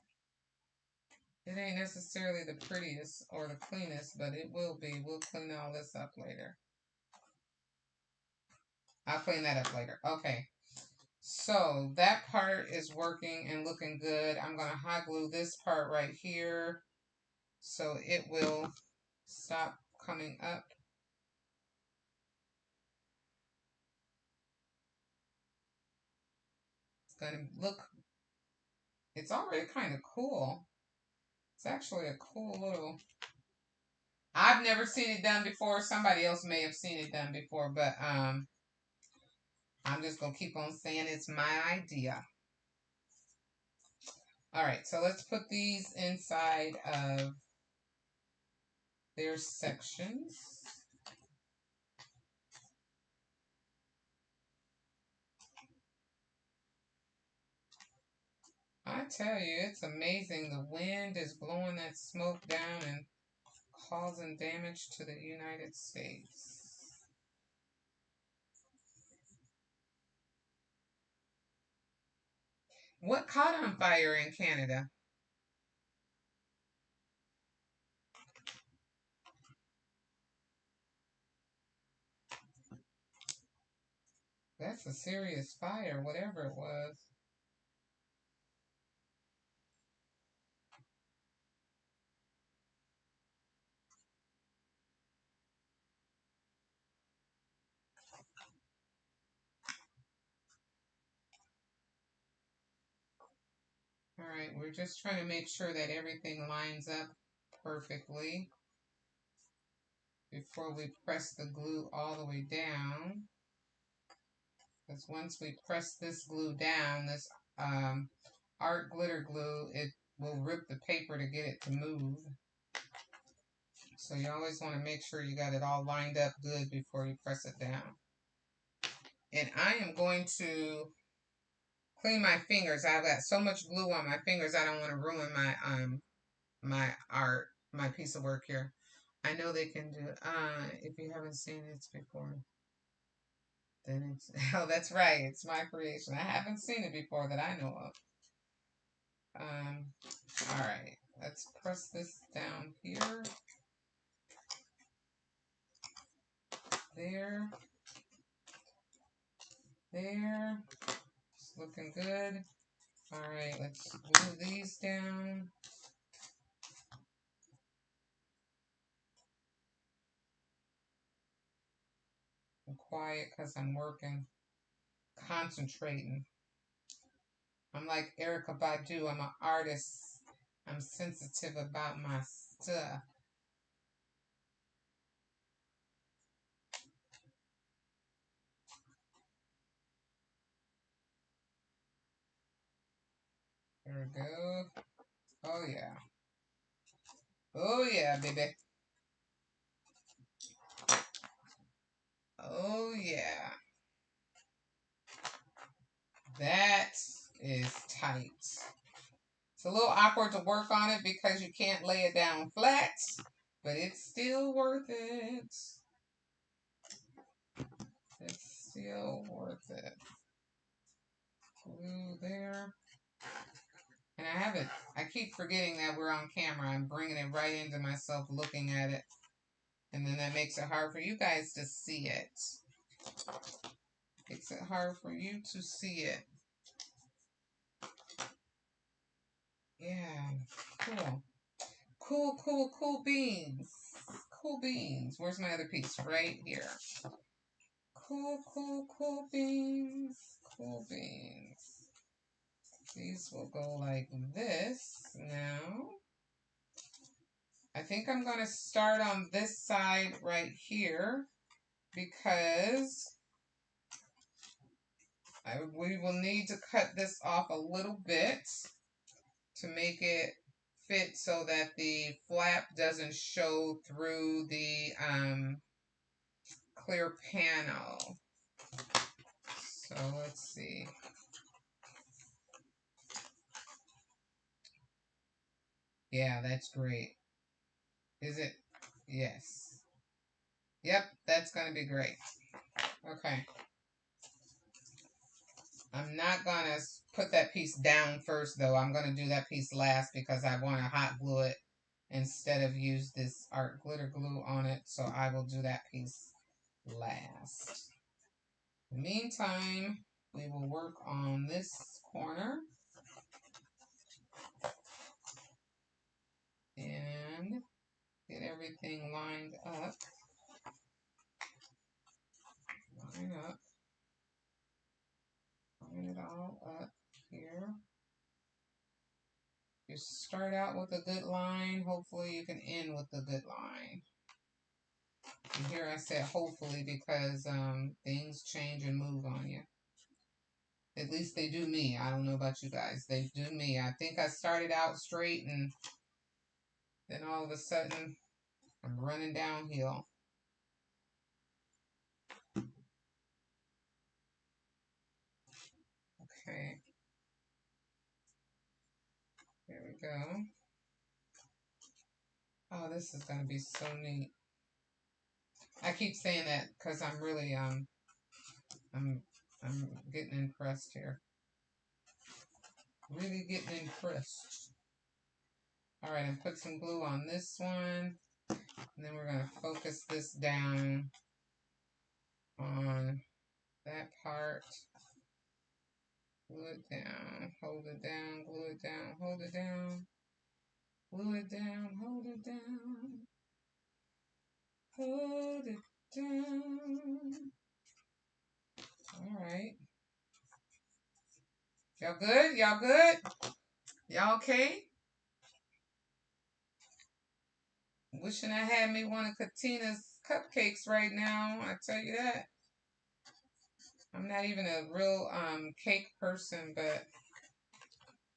It ain't necessarily the prettiest or the cleanest, but it will be. We'll clean all this up later. I'll clean that up later. Okay. So that part is working and looking good. I'm going to hot glue this part right here so it will stop coming up. It's going to look, it's already kind of cool. It's actually a cool little, I've never seen it done before. Somebody else may have seen it done before, but I'm just going to keep on saying it's my idea. All right, so let's put these inside of their sections. I tell you, it's amazing. The wind is blowing that smoke down and causing damage to the United States. What caught on fire in Canada? That's a serious fire, whatever it was. All right, we're just trying to make sure that everything lines up perfectly before we press the glue all the way down. Because once we press this glue down, this art glitter glue, it will rip the paper to get it to move. So you always want to make sure you got it all lined up good before you press it down. And I am going to clean my fingers. I've got so much glue on my fingers, I don't want to ruin my art, my piece of work here. I know they can do if you haven't seen it before, then it's oh, that's right, it's my creation. I haven't seen it before that I know of. All right, let's press this down here, there, there. It's looking good. All right, let's glue these down. I'm quiet because I'm working, concentrating. I'm like Erykah Badu. I'm an artist. I'm sensitive about my stuff. There we go. Oh yeah. Oh yeah, baby. Oh yeah. That is tight. It's a little awkward to work on it because you can't lay it down flat, but it's still worth it. It's still worth it. Glue there. And I haven't, I keep forgetting that we're on camera. I'm bringing it right into myself looking at it. And then that makes it hard for you guys to see it. Makes it hard for you to see it. Yeah, cool. Cool, cool, cool beans. Cool beans. Where's my other piece? Right here. Cool, cool, cool beans. Cool beans. These will go like this now. I think I'm going to start on this side right here because we will need to cut this off a little bit to make it fit so that the flap doesn't show through the clear panel. So let's see. Yeah, that's great. Is it? Yes. Yep, that's going to be great. Okay. I'm not going to put that piece down first, though. I'm going to do that piece last because I want to hot glue it instead of use this art glitter glue on it. So I will do that piece last. In the meantime, we will work on this corner. And get everything lined up. Line up. Line it all up here. You start out with a good line. Hopefully you can end with a good line. And here I said hopefully because things change and move on you. At least they do me. I don't know about you guys. They do me. I think I started out straight and then all of a sudden I'm running downhill. Okay. There we go. Oh, this is gonna be so neat. I keep saying that because I'm really I'm getting impressed here. Really getting impressed. All right, and put some glue on this one. And then we're going to focus this down on that part. Glue it down, hold it down, glue it down, hold it down. Glue it down, hold it down. Hold it down. All right. Y'all good? Y'all good? Y'all okay? Wishing I had me one of Katina's cupcakes right now. I tell you that. I'm not even a real cake person, but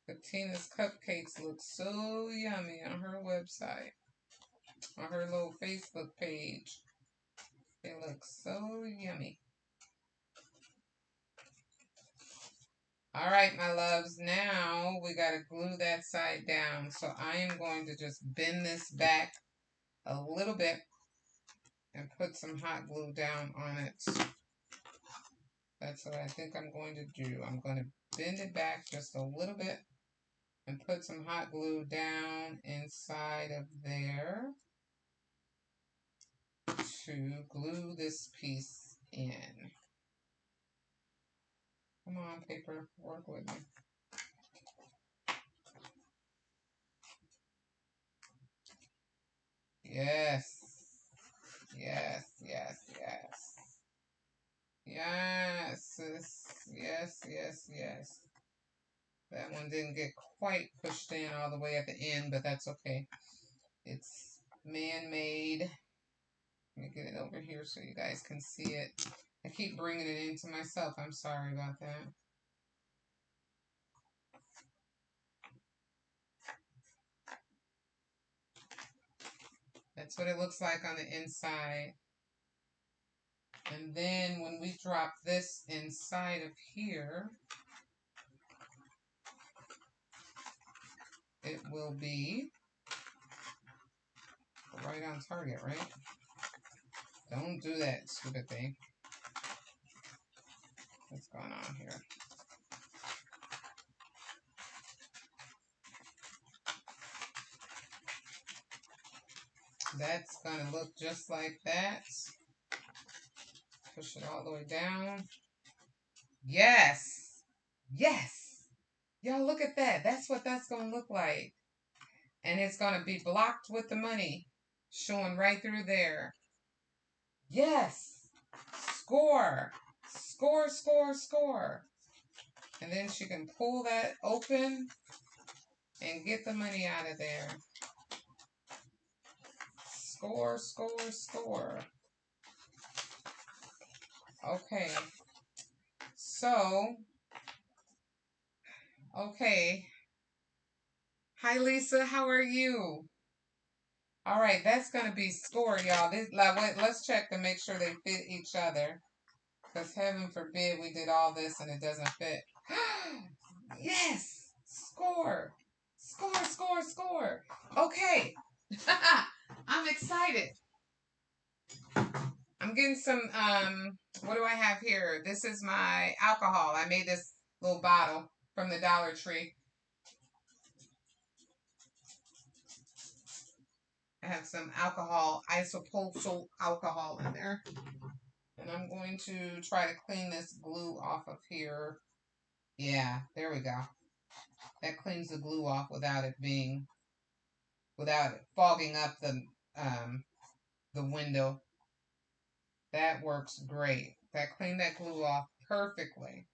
Katina's cupcakes look so yummy on her website, on her little Facebook page. They look so yummy. All right, my loves, now we got to glue that side down. So I am going to just bend this back a little bit and put some hot glue down on it. That's what I think I'm going to do. I'm going to bend it back just a little bit and put some hot glue down inside of there to glue this piece in. Come on, paper, work with me. Yes. Yes, yes, yes. Yes, yes, yes, yes. That one didn't get quite pushed in all the way at the end, but that's okay. It's man-made. Let me get it over here so you guys can see it. I keep bringing it into myself. I'm sorry about that. That's what it looks like on the inside. And then when we drop this inside of here, it will be right on target, right? Don't do that stupid thing. What's going on here? That's gonna look just like that. Push it all the way down. Yes! Yes! Y'all look at that. That's what that's gonna look like. And it's gonna be blocked with the money showing right through there. Yes! Score! Score, score, score. And then she can pull that open and get the money out of there. Score, score, score. Okay. So, okay. Hi, Lisa. How are you? All right, that's going to be score, y'all. Let's check to make sure they fit each other. Because heaven forbid we did all this and it doesn't fit. Yes! Score! Score, score, score. Okay. I'm excited. I'm getting some, what do I have here? This is my alcohol. I made this little bottle from the Dollar Tree. I have some alcohol, isopropyl alcohol in there. And I'm going to try to clean this glue off of here. Yeah, there we go. That cleans the glue off without it fogging up the window. That works great. That cleaned that glue off perfectly.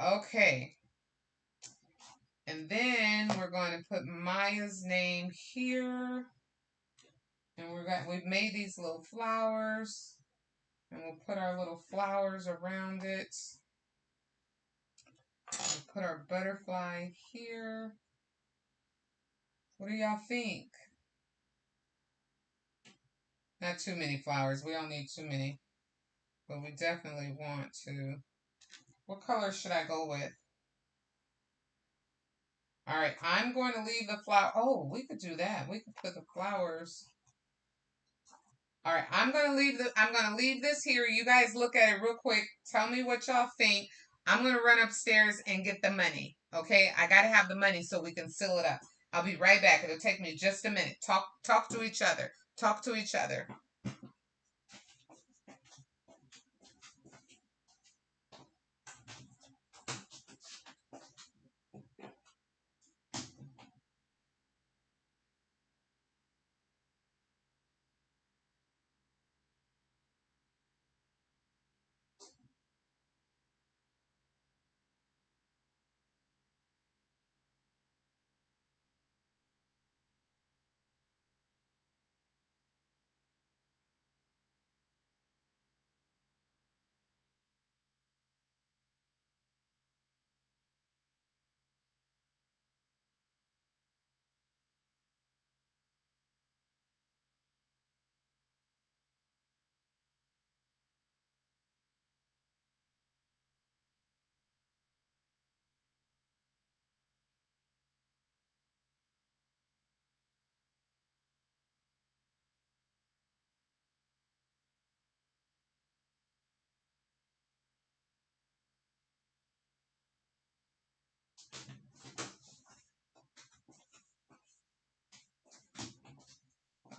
Okay. And then we're going to put Maya's name here. And we've made these little flowers. And we'll put our little flowers around it. We'll put our butterfly here. What do y'all think? Not too many flowers. We don't need too many. But we definitely want to. What color should I go with? All right, I'm going to leave the flower. Oh, we could do that. We could put the flowers. All right, I'm gonna leave this here. You guys look at it real quick. Tell me what y'all think. I'm gonna run upstairs and get the money. Okay, I gotta have the money so we can seal it up. I'll be right back. It'll take me just a minute. Talk to each other. Talk to each other.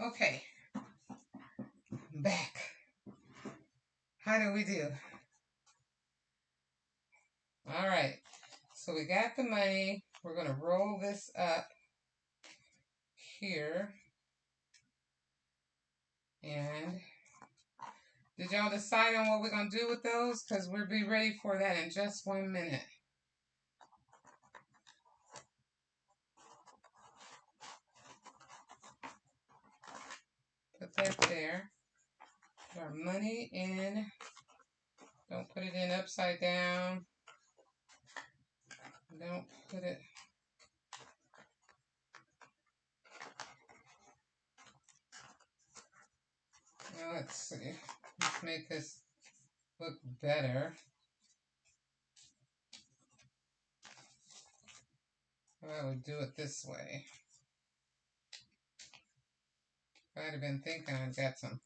Okay, I'm back. How do we do? All right. So we got the money. We're gonna roll this up here. And did y'all decide on what we're gonna do with those? Because we'll be ready for that in just 1 minute. Put that there. Put our money in. Don't put it in upside down. Don't put it. Well, let's see. Let's make this look better. I would do it this way. I'd have been thinking I'd got some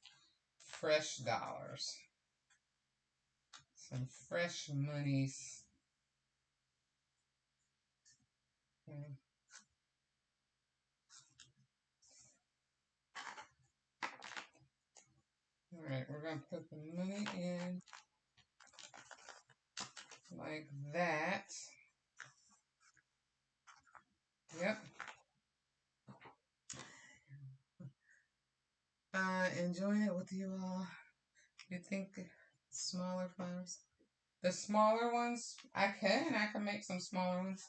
fresh dollars. Some fresh monies. Hmm. Alright, we're going to put the money in like that. Yep. Enjoying it with you all. You think smaller flowers? The smaller ones, I can make some smaller ones.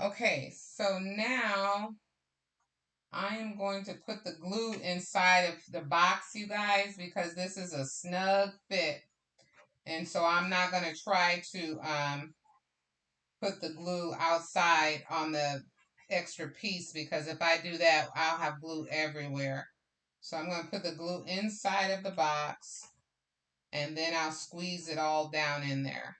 Okay, so now I am going to put the glue inside of the box, you guys, because this is a snug fit. And so I'm not going to try to put the glue outside on the extra piece, because if I do that, I'll have glue everywhere. So I'm going to put the glue inside of the box, and then I'll squeeze it all down in there.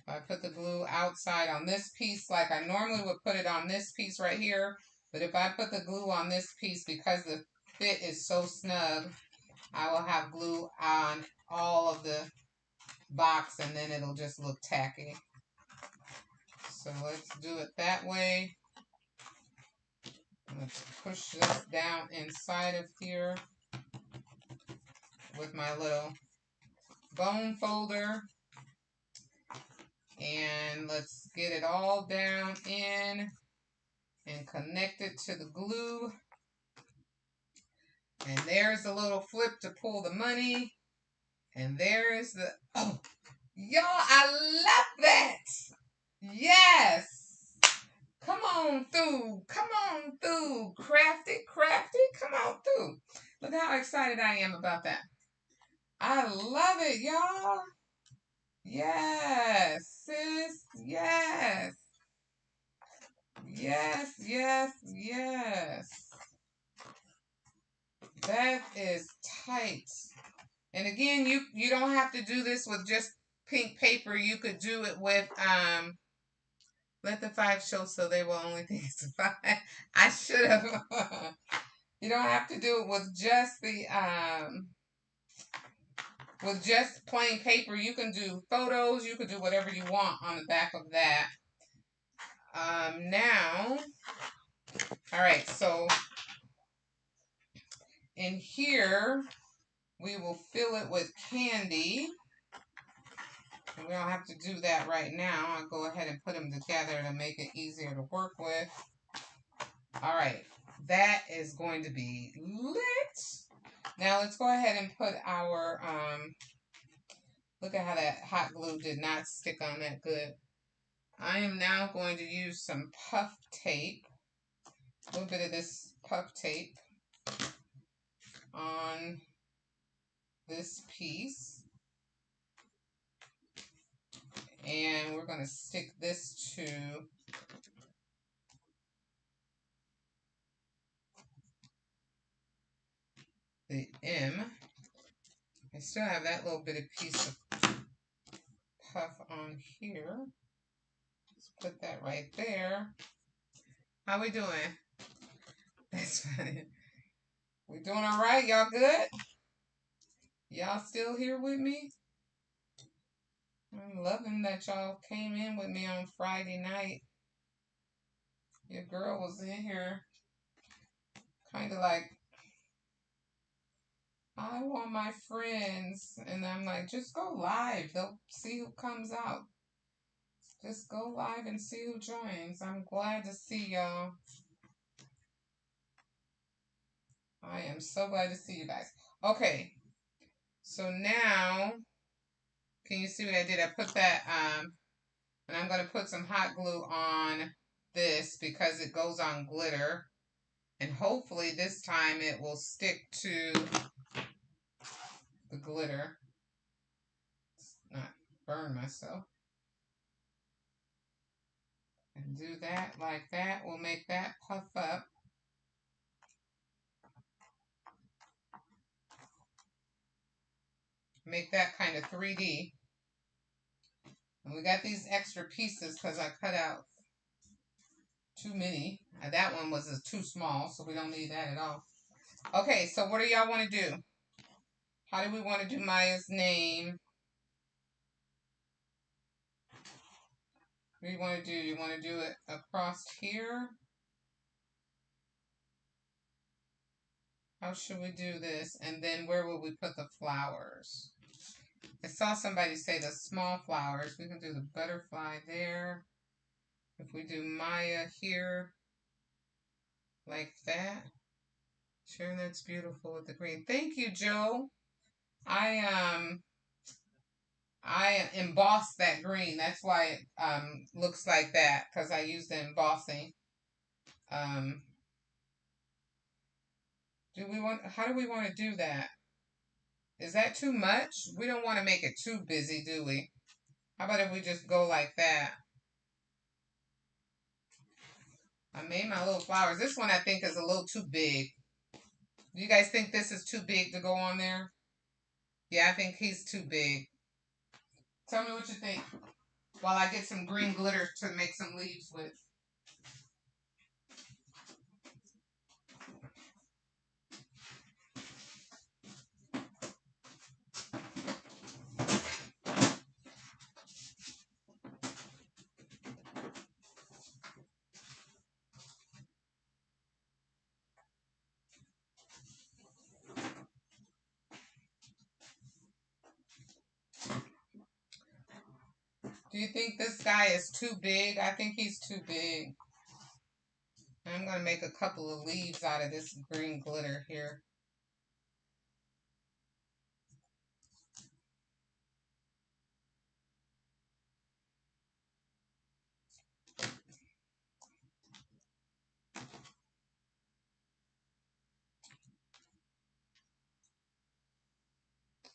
I put the glue outside on this piece like I normally would put it on this piece right here. But if I put the glue on this piece, because the fit is so snug, I will have glue on all of the box, and then it'll just look tacky. So let's do it that way. Let's push this down inside of here with my little bone folder. And let's get it all down in and connect it to the glue. And there's the little flip to pull the money. And there's the, oh, y'all, I love that. Yes. Come on through. Come on through. Crafty, crafty, come on through. Look how excited I am about that. I love it, y'all. Yes, sis. Yes. Yes, yes, yes. That is tight. And again, you don't have to do this with just pink paper. You could do it with let the five show so they will only think it's a five. I should have. You don't have to do it with just plain paper. You can do photos. You could do whatever you want on the back of that. Now, all right. So in here, we will fill it with candy. And we don't have to do that right now. I'll go ahead and put them together to make it easier to work with. All right, that is going to be lit. Now let's go ahead and put our, look at how that hot glue did not stick on that good. I am now going to use some puff tape, a little bit of this puff tape on this piece. And we're going to stick this to the M. I still have that little bit of piece of puff on here. Let's put that right there. How we doing? That's funny. We doing all right? Y'all good? Y'all still here with me? I'm loving that y'all came in with me on Friday night. Your girl was in here kind of like, I want my friends. And I'm like, just go live. They'll see who comes out. Just go live and see who joins. I'm glad to see y'all. I am so glad to see you guys. Okay. So now, can you see what I did? I put that, and I'm going to put some hot glue on this because it goes on glitter. And hopefully this time it will stick to the glitter. It's not burn myself. And do that like that. We'll make that puff up. Make that kind of 3D. And we got these extra pieces because I cut out too many. That one was too small, so we don't need that at all. Okay, so what do y'all want to do? How do we want to do Maya's name? What do you want to do? You want to do it across here? How should we do this? And then where will we put the flowers? I saw somebody say the small flowers. We can do the butterfly there. If we do Maya here, like that. Sure, that's beautiful with the green. Thank you, Joe. I embossed that green. That's why it looks like that, because I used the embossing. How do we want to do that? Is that too much? We don't want to make it too busy, do we? How about if we just go like that? I made my little flowers. This one I think is a little too big. Do you guys think this is too big to go on there? Yeah, I think he's too big. Tell me what you think while I get some green glitter to make some leaves with. Do you think this guy is too big? I think he's too big. I'm going to make a couple of leaves out of this green glitter here.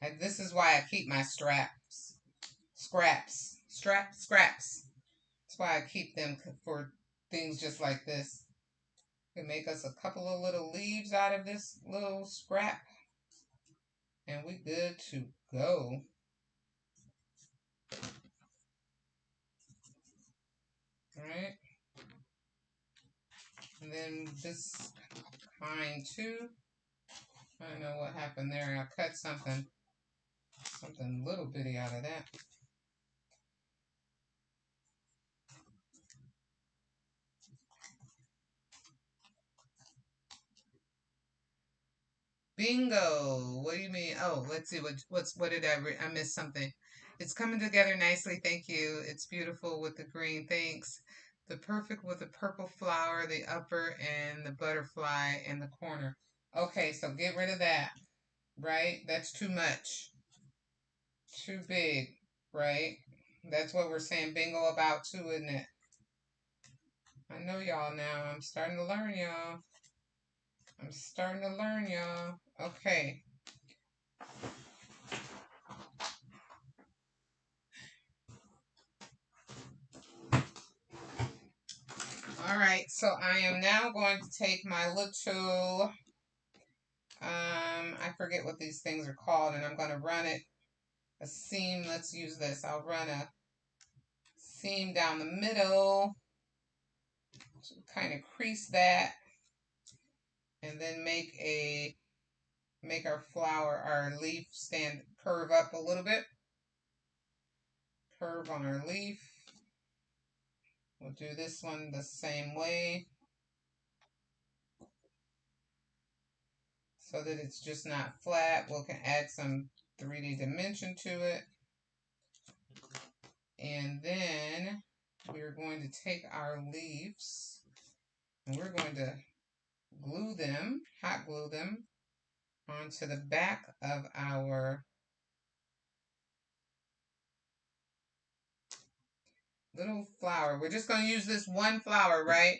And this is why I keep my scraps. That's why I keep them for things just like this. We can make us a couple of little leaves out of this little scrap, and we good to go. All right. And then this kind too. I don't know what happened there. I cut something little bitty out of that. Bingo. What do you mean? Oh, let's see. What did I missed something. It's coming together nicely. Thank you. It's beautiful with the green. Thanks. The perfect with the purple flower, the upper, and the butterfly in the corner. Okay, so get rid of that. Right? That's too much. Too big. Right? That's what we're saying bingo about too, isn't it? I know y'all now. I'm starting to learn, y'all. I'm starting to learn, y'all. Okay. All right, so I am now going to take my little, I forget what these things are called, and I'm going to run it, a seam. Let's use this. I'll run a seam down the middle, kind of crease that, and then make our flower, our leaf curve up a little bit. Curve on our leaf. We'll do this one the same way, so that it's just not flat. We can add some 3D dimension to it. And then we're going to take our leaves and we're going to glue them, hot glue them, onto the back of our little flower. We're just going to use this one flower, right?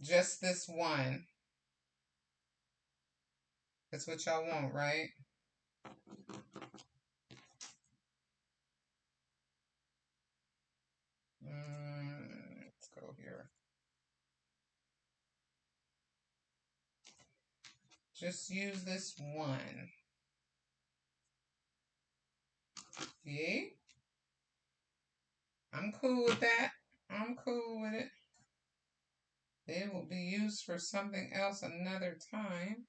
Just this one. That's what y'all want, right? Let's go here. Just use this one. Yay? I'm cool with that. I'm cool with it. It will be used for something else another time.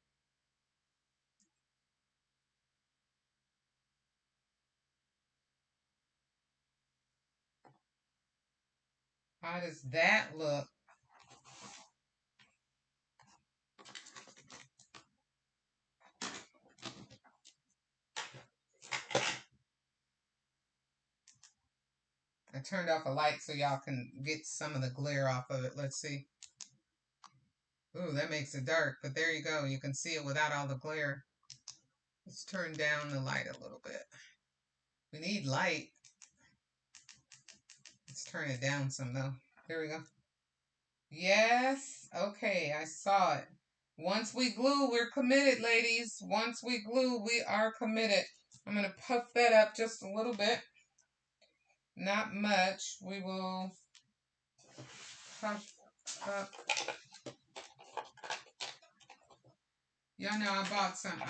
How does that look? I turned off a light so y'all can get some of the glare off of it. Let's see. Ooh, that makes it dark, but there you go. You can see it without all the glare. Let's turn down the light a little bit. We need light. Let's turn it down some though. Here we go. Yes. Okay, I saw it. Once we glue, we're committed, ladies. Once we glue, we are committed. I'm going to puff that up just a little bit. Not much. We will puff up. Y'all know I bought some,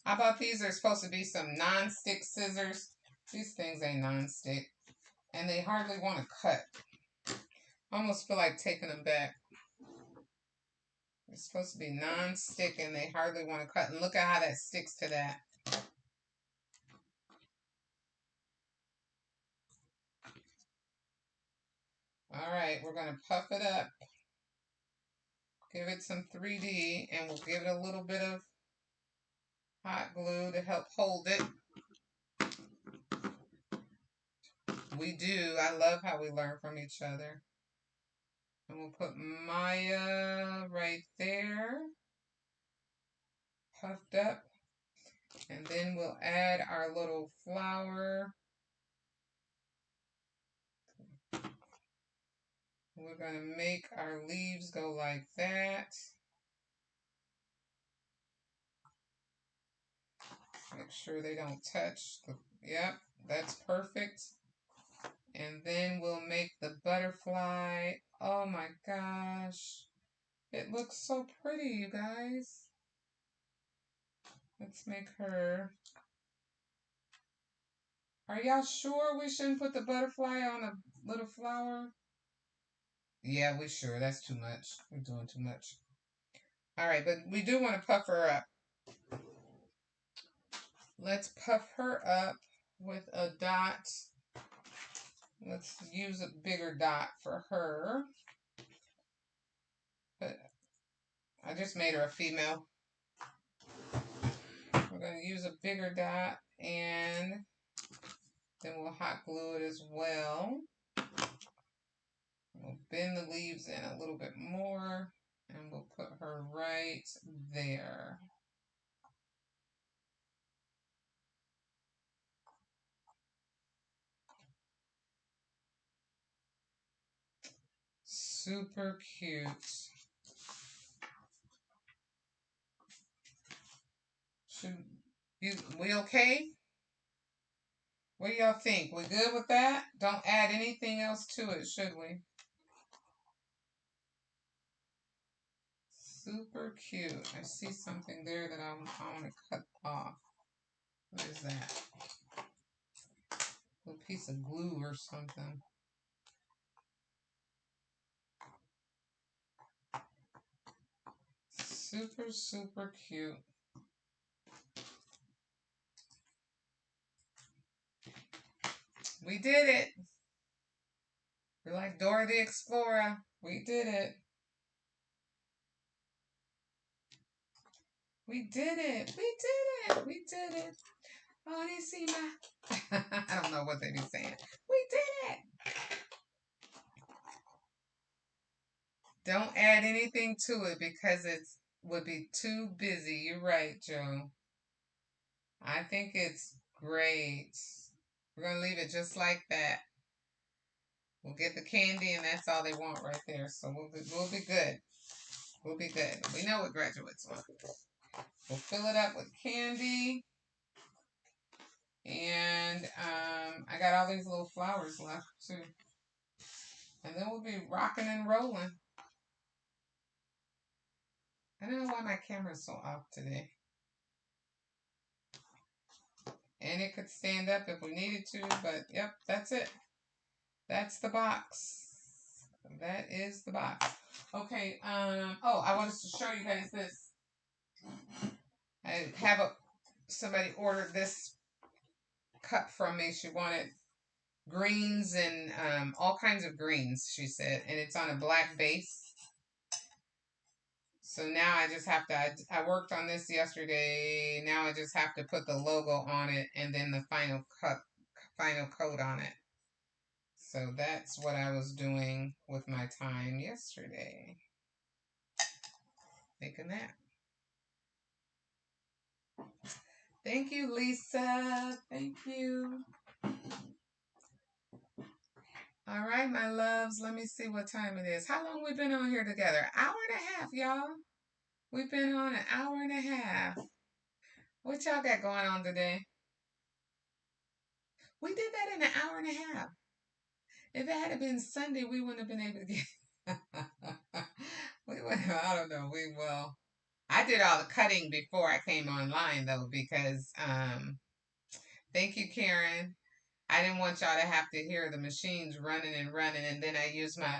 I bought these. They're supposed to be some non-stick scissors. These things ain't non-stick. And they hardly want to cut. I almost feel like taking them back. They're supposed to be non-stick and they hardly want to cut. And look at how that sticks to that. All right, we're going to puff it up. Give it some 3D and we'll give it a little bit of hot glue to help hold it. We do. I love how we learn from each other. And we'll put Maya right there. Puffed up. And then we'll add our little flower. We're going to make our leaves go like that. Make sure they don't touch. Yep, that's perfect. And then we'll make the butterfly Oh my gosh. It looks so pretty, you guys. Let's make her. Are y'all sure we shouldn't put the butterfly on a little flower? Yeah, we sure. That's too much. We're doing too much. All right, but we do want to puff her up. Let's puff her up with a dot. Let's use a bigger dot for her. But I just made her a female. We're going to use a bigger dot, and then we'll hot glue it as well. We'll bend the leaves in a little bit more, and we'll put her right there. Super cute. We okay? What do y'all think? We good with that? Don't add anything else to it, should we? Super cute. I see something there that I want to cut off. What is that? A piece of glue or something. Super, super cute. We did it. We're like Dora the Explorer. We did it. We did it. We did it. We did it. Oh, they see my... I don't know what they be saying. We did it. Don't add anything to it because it would be too busy. You're right, Joe. I think it's great. We're going to leave it just like that. We'll get the candy, and that's all they want right there. So we'll be good. We'll be good. We know what graduates want. We'll fill it up with candy. And I got all these little flowers left, too. And then we'll be rocking and rolling. I don't know why my camera's so off today. And it could stand up if we needed to, but yep, that's it. That's the box. That is the box. Okay, oh, I wanted to show you guys this. I have somebody ordered this cup from me. She wanted greens and all kinds of greens, she said, and it's on a black base. So now I just have to, I worked on this yesterday. Now I just have to put the logo on it and then the final coat on it. So that's what I was doing with my time yesterday. Making that. Thank you, Lisa. Thank you. All right, my loves. Let me see what time it is. How long we been on here together? Hour and a half, y'all. We've been on an hour and a half. What y'all got going on today? We did that in an hour and a half. If it had been Sunday, we wouldn't have been able to get. We would have, I don't know. We will. I did all the cutting before I came online though, because thank you, Karen. I didn't want y'all to have to hear the machines running and running, and then I used my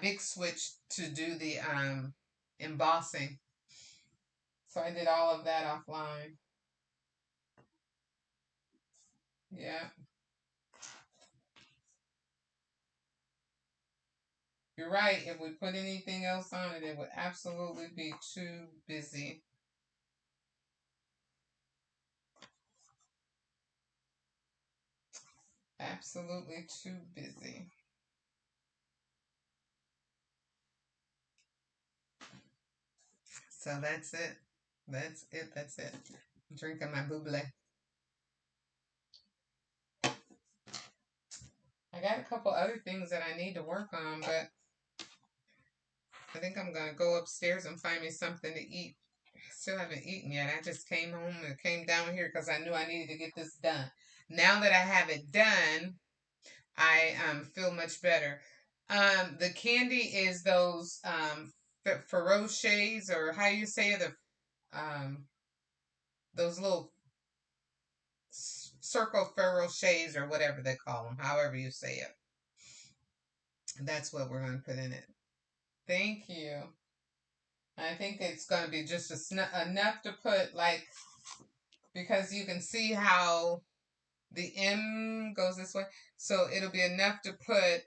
big switch to do the embossing. So I did all of that offline. Yeah. You're right. If we put anything else on it, it would absolutely be too busy. Absolutely too busy. So that's it. That's it. That's it. I'm drinking my bubbly. I got a couple other things that I need to work on, but I think I'm going to go upstairs and find me something to eat. Still haven't eaten yet. I just came home and came down here because I knew I needed to get this done. Now that I have it done, I feel much better. The candy is those Ferrero or how you say it, those little circle Ferrero or whatever they call them, however you say it. That's what we're going to put in it. Thank you. I think it's going to be just enough to put, like, because you can see how the M goes this way. So it'll be enough to put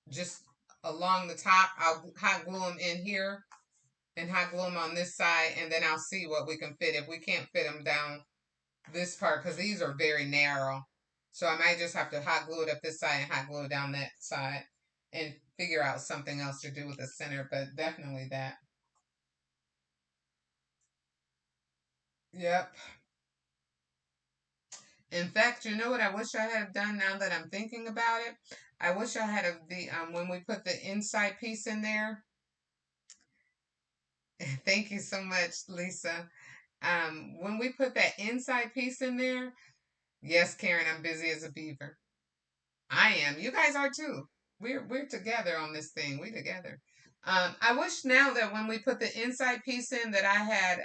just along the top. I'll hot glue them in here and hot glue them on this side, and then I'll see what we can fit. If we can't fit them down this part, because these are very narrow, so I might just have to hot glue it up this side and hot glue it down that side and figure out something else to do with the center, but definitely that. Yep. In fact, you know what I wish I had done now that I'm thinking about it? I wish I had the when we put the inside piece in there. Thank you so much, Lisa. When we put that inside piece in there, yes, Karen, I'm busy as a beaver. I am. You guys are too. We're together on this thing. We together. I wish now that when we put the inside piece in that I had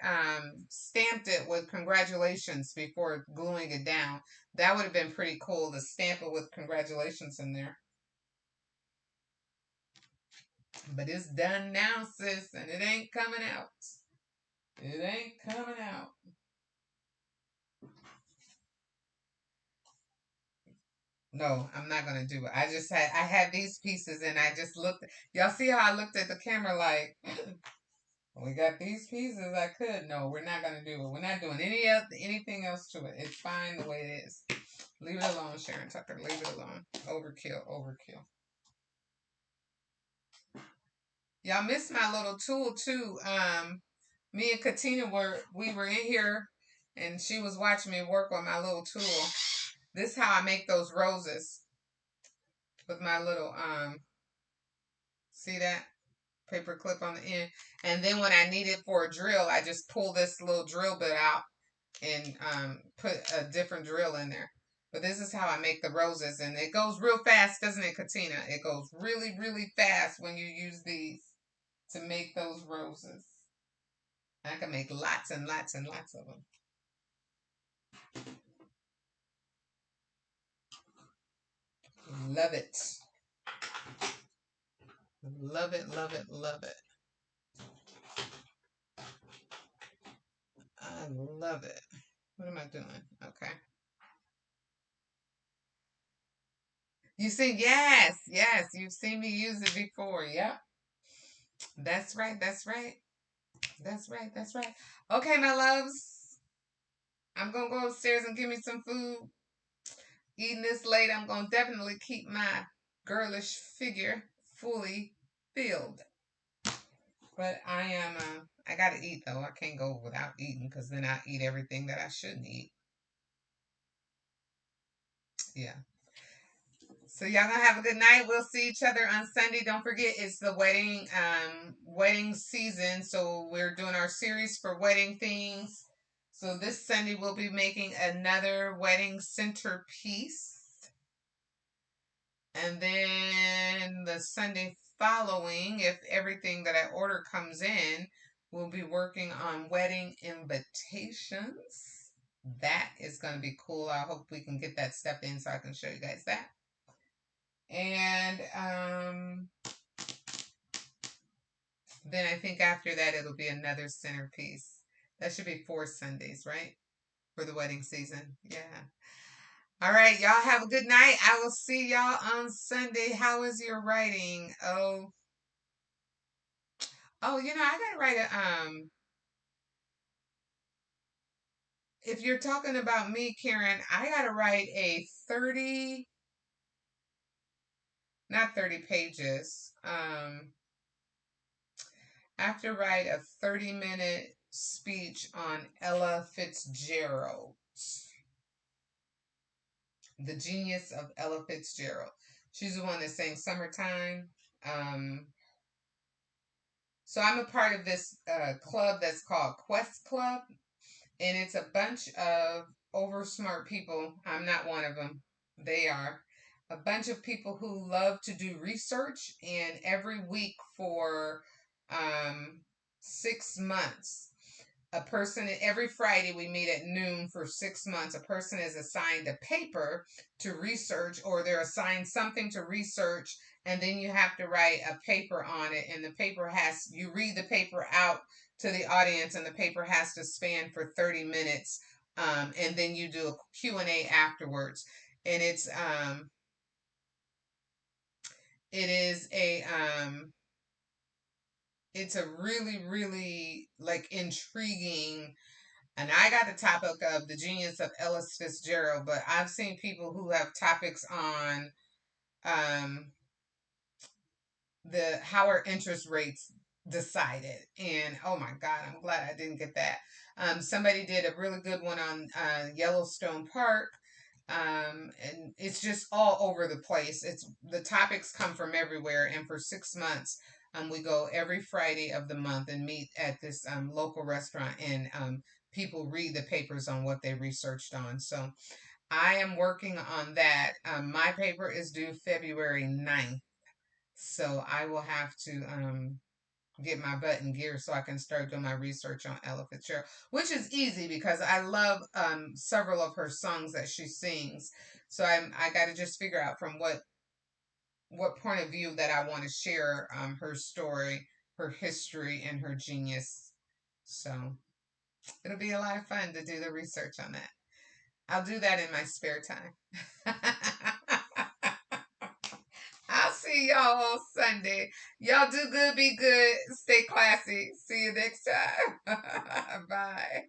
stamped it with congratulations before gluing it down. That would have been pretty cool to stamp it with congratulations in there. But it's done now, sis, and it ain't coming out. It ain't coming out. No, I'm not gonna do it. I had these pieces and I just looked. Y'all see how I looked at the camera like we got these pieces. I could. No, we're not gonna do it. We're not doing anything else to it. It's fine the way it is. Leave it alone, Sharon Tucker. Leave it alone. Overkill. Overkill. Y'all missed my little tool too. Me and Katina were in here, and she was watching me work on my little tool. This is how I make those roses with my little see that paper clip on the end. And then when I need it for a drill, I just pull this little drill bit out and put a different drill in there. But this is how I make the roses, and it goes real fast, doesn't it, Katina? It goes really, really fast when you use these to make those roses. I can make lots and lots and lots of them. Love it. Love it, love it, love it. I love it. What am I doing? Okay. You see, yes, yes, you've seen me use it before. Yep. That's right, that's right. That's right, that's right. Okay, my loves. I'm gonna go upstairs and give me some food. Eating this late, I'm gonna definitely keep my girlish figure fully filled. But I gotta eat though. I can't go without eating because then I eat everything that I shouldn't eat. Yeah. So y'all gonna have a good night. We'll see each other on Sunday. Don't forget it's the wedding season. So we're doing our series for wedding things. So this Sunday we'll be making another wedding centerpiece. And then the Sunday following, if everything that I order comes in, we'll be working on wedding invitations. That is going to be cool. I hope we can get that stuff in so I can show you guys that. And then I think after that it'll be another centerpiece. That should be 4 Sundays, right? For the wedding season. Yeah. All right, y'all have a good night. I will see y'all on Sunday. How is your writing? Oh, I gotta write if you're talking about me, Karen, I gotta write a 30, not 30 pages. I have to write a 30-minute speech on Ella Fitzgerald, the genius of Ella Fitzgerald. She's the one that sang Summertime. Um, so I'm a part of this club that's called Quest Club, and it's a bunch of over smart people. I'm not one of them. They are. a bunch of people who love to do research, and every week for um, 6 months, a person, every Friday we meet at noon for 6 months. A person is assigned a paper to research, or they're assigned something to research, and then you have to write a paper on it. And the paper you read the paper out to the audience, and the paper has to span for 30 minutes. And then you do a Q&A afterwards. And it is it's a really, really like intriguing. And I got the topic of the genius of Ellis Fitzgerald, but I've seen people who have topics on um, the how are interest rates decided. And oh my God, I'm glad I didn't get that. Somebody did a really good one on Yellowstone Park. And it's just all over the place. It's the topics come from everywhere, and for 6 months, we go every Friday of the month and meet at this local restaurant, and people read the papers on what they researched on. So I am working on that. My paper is due February 9th, so I will have to get my butt in gear so I can start doing my research on Ella Fitzgerald, which is easy because I love several of her songs that she sings. So I got to just figure out from what point of view that I want to share her story, her history, and her genius. So it'll be a lot of fun to do the research on that. I'll do that in my spare time. I'll see y'all on Sunday. Y'all do good, be good, stay classy. See you next time. Bye.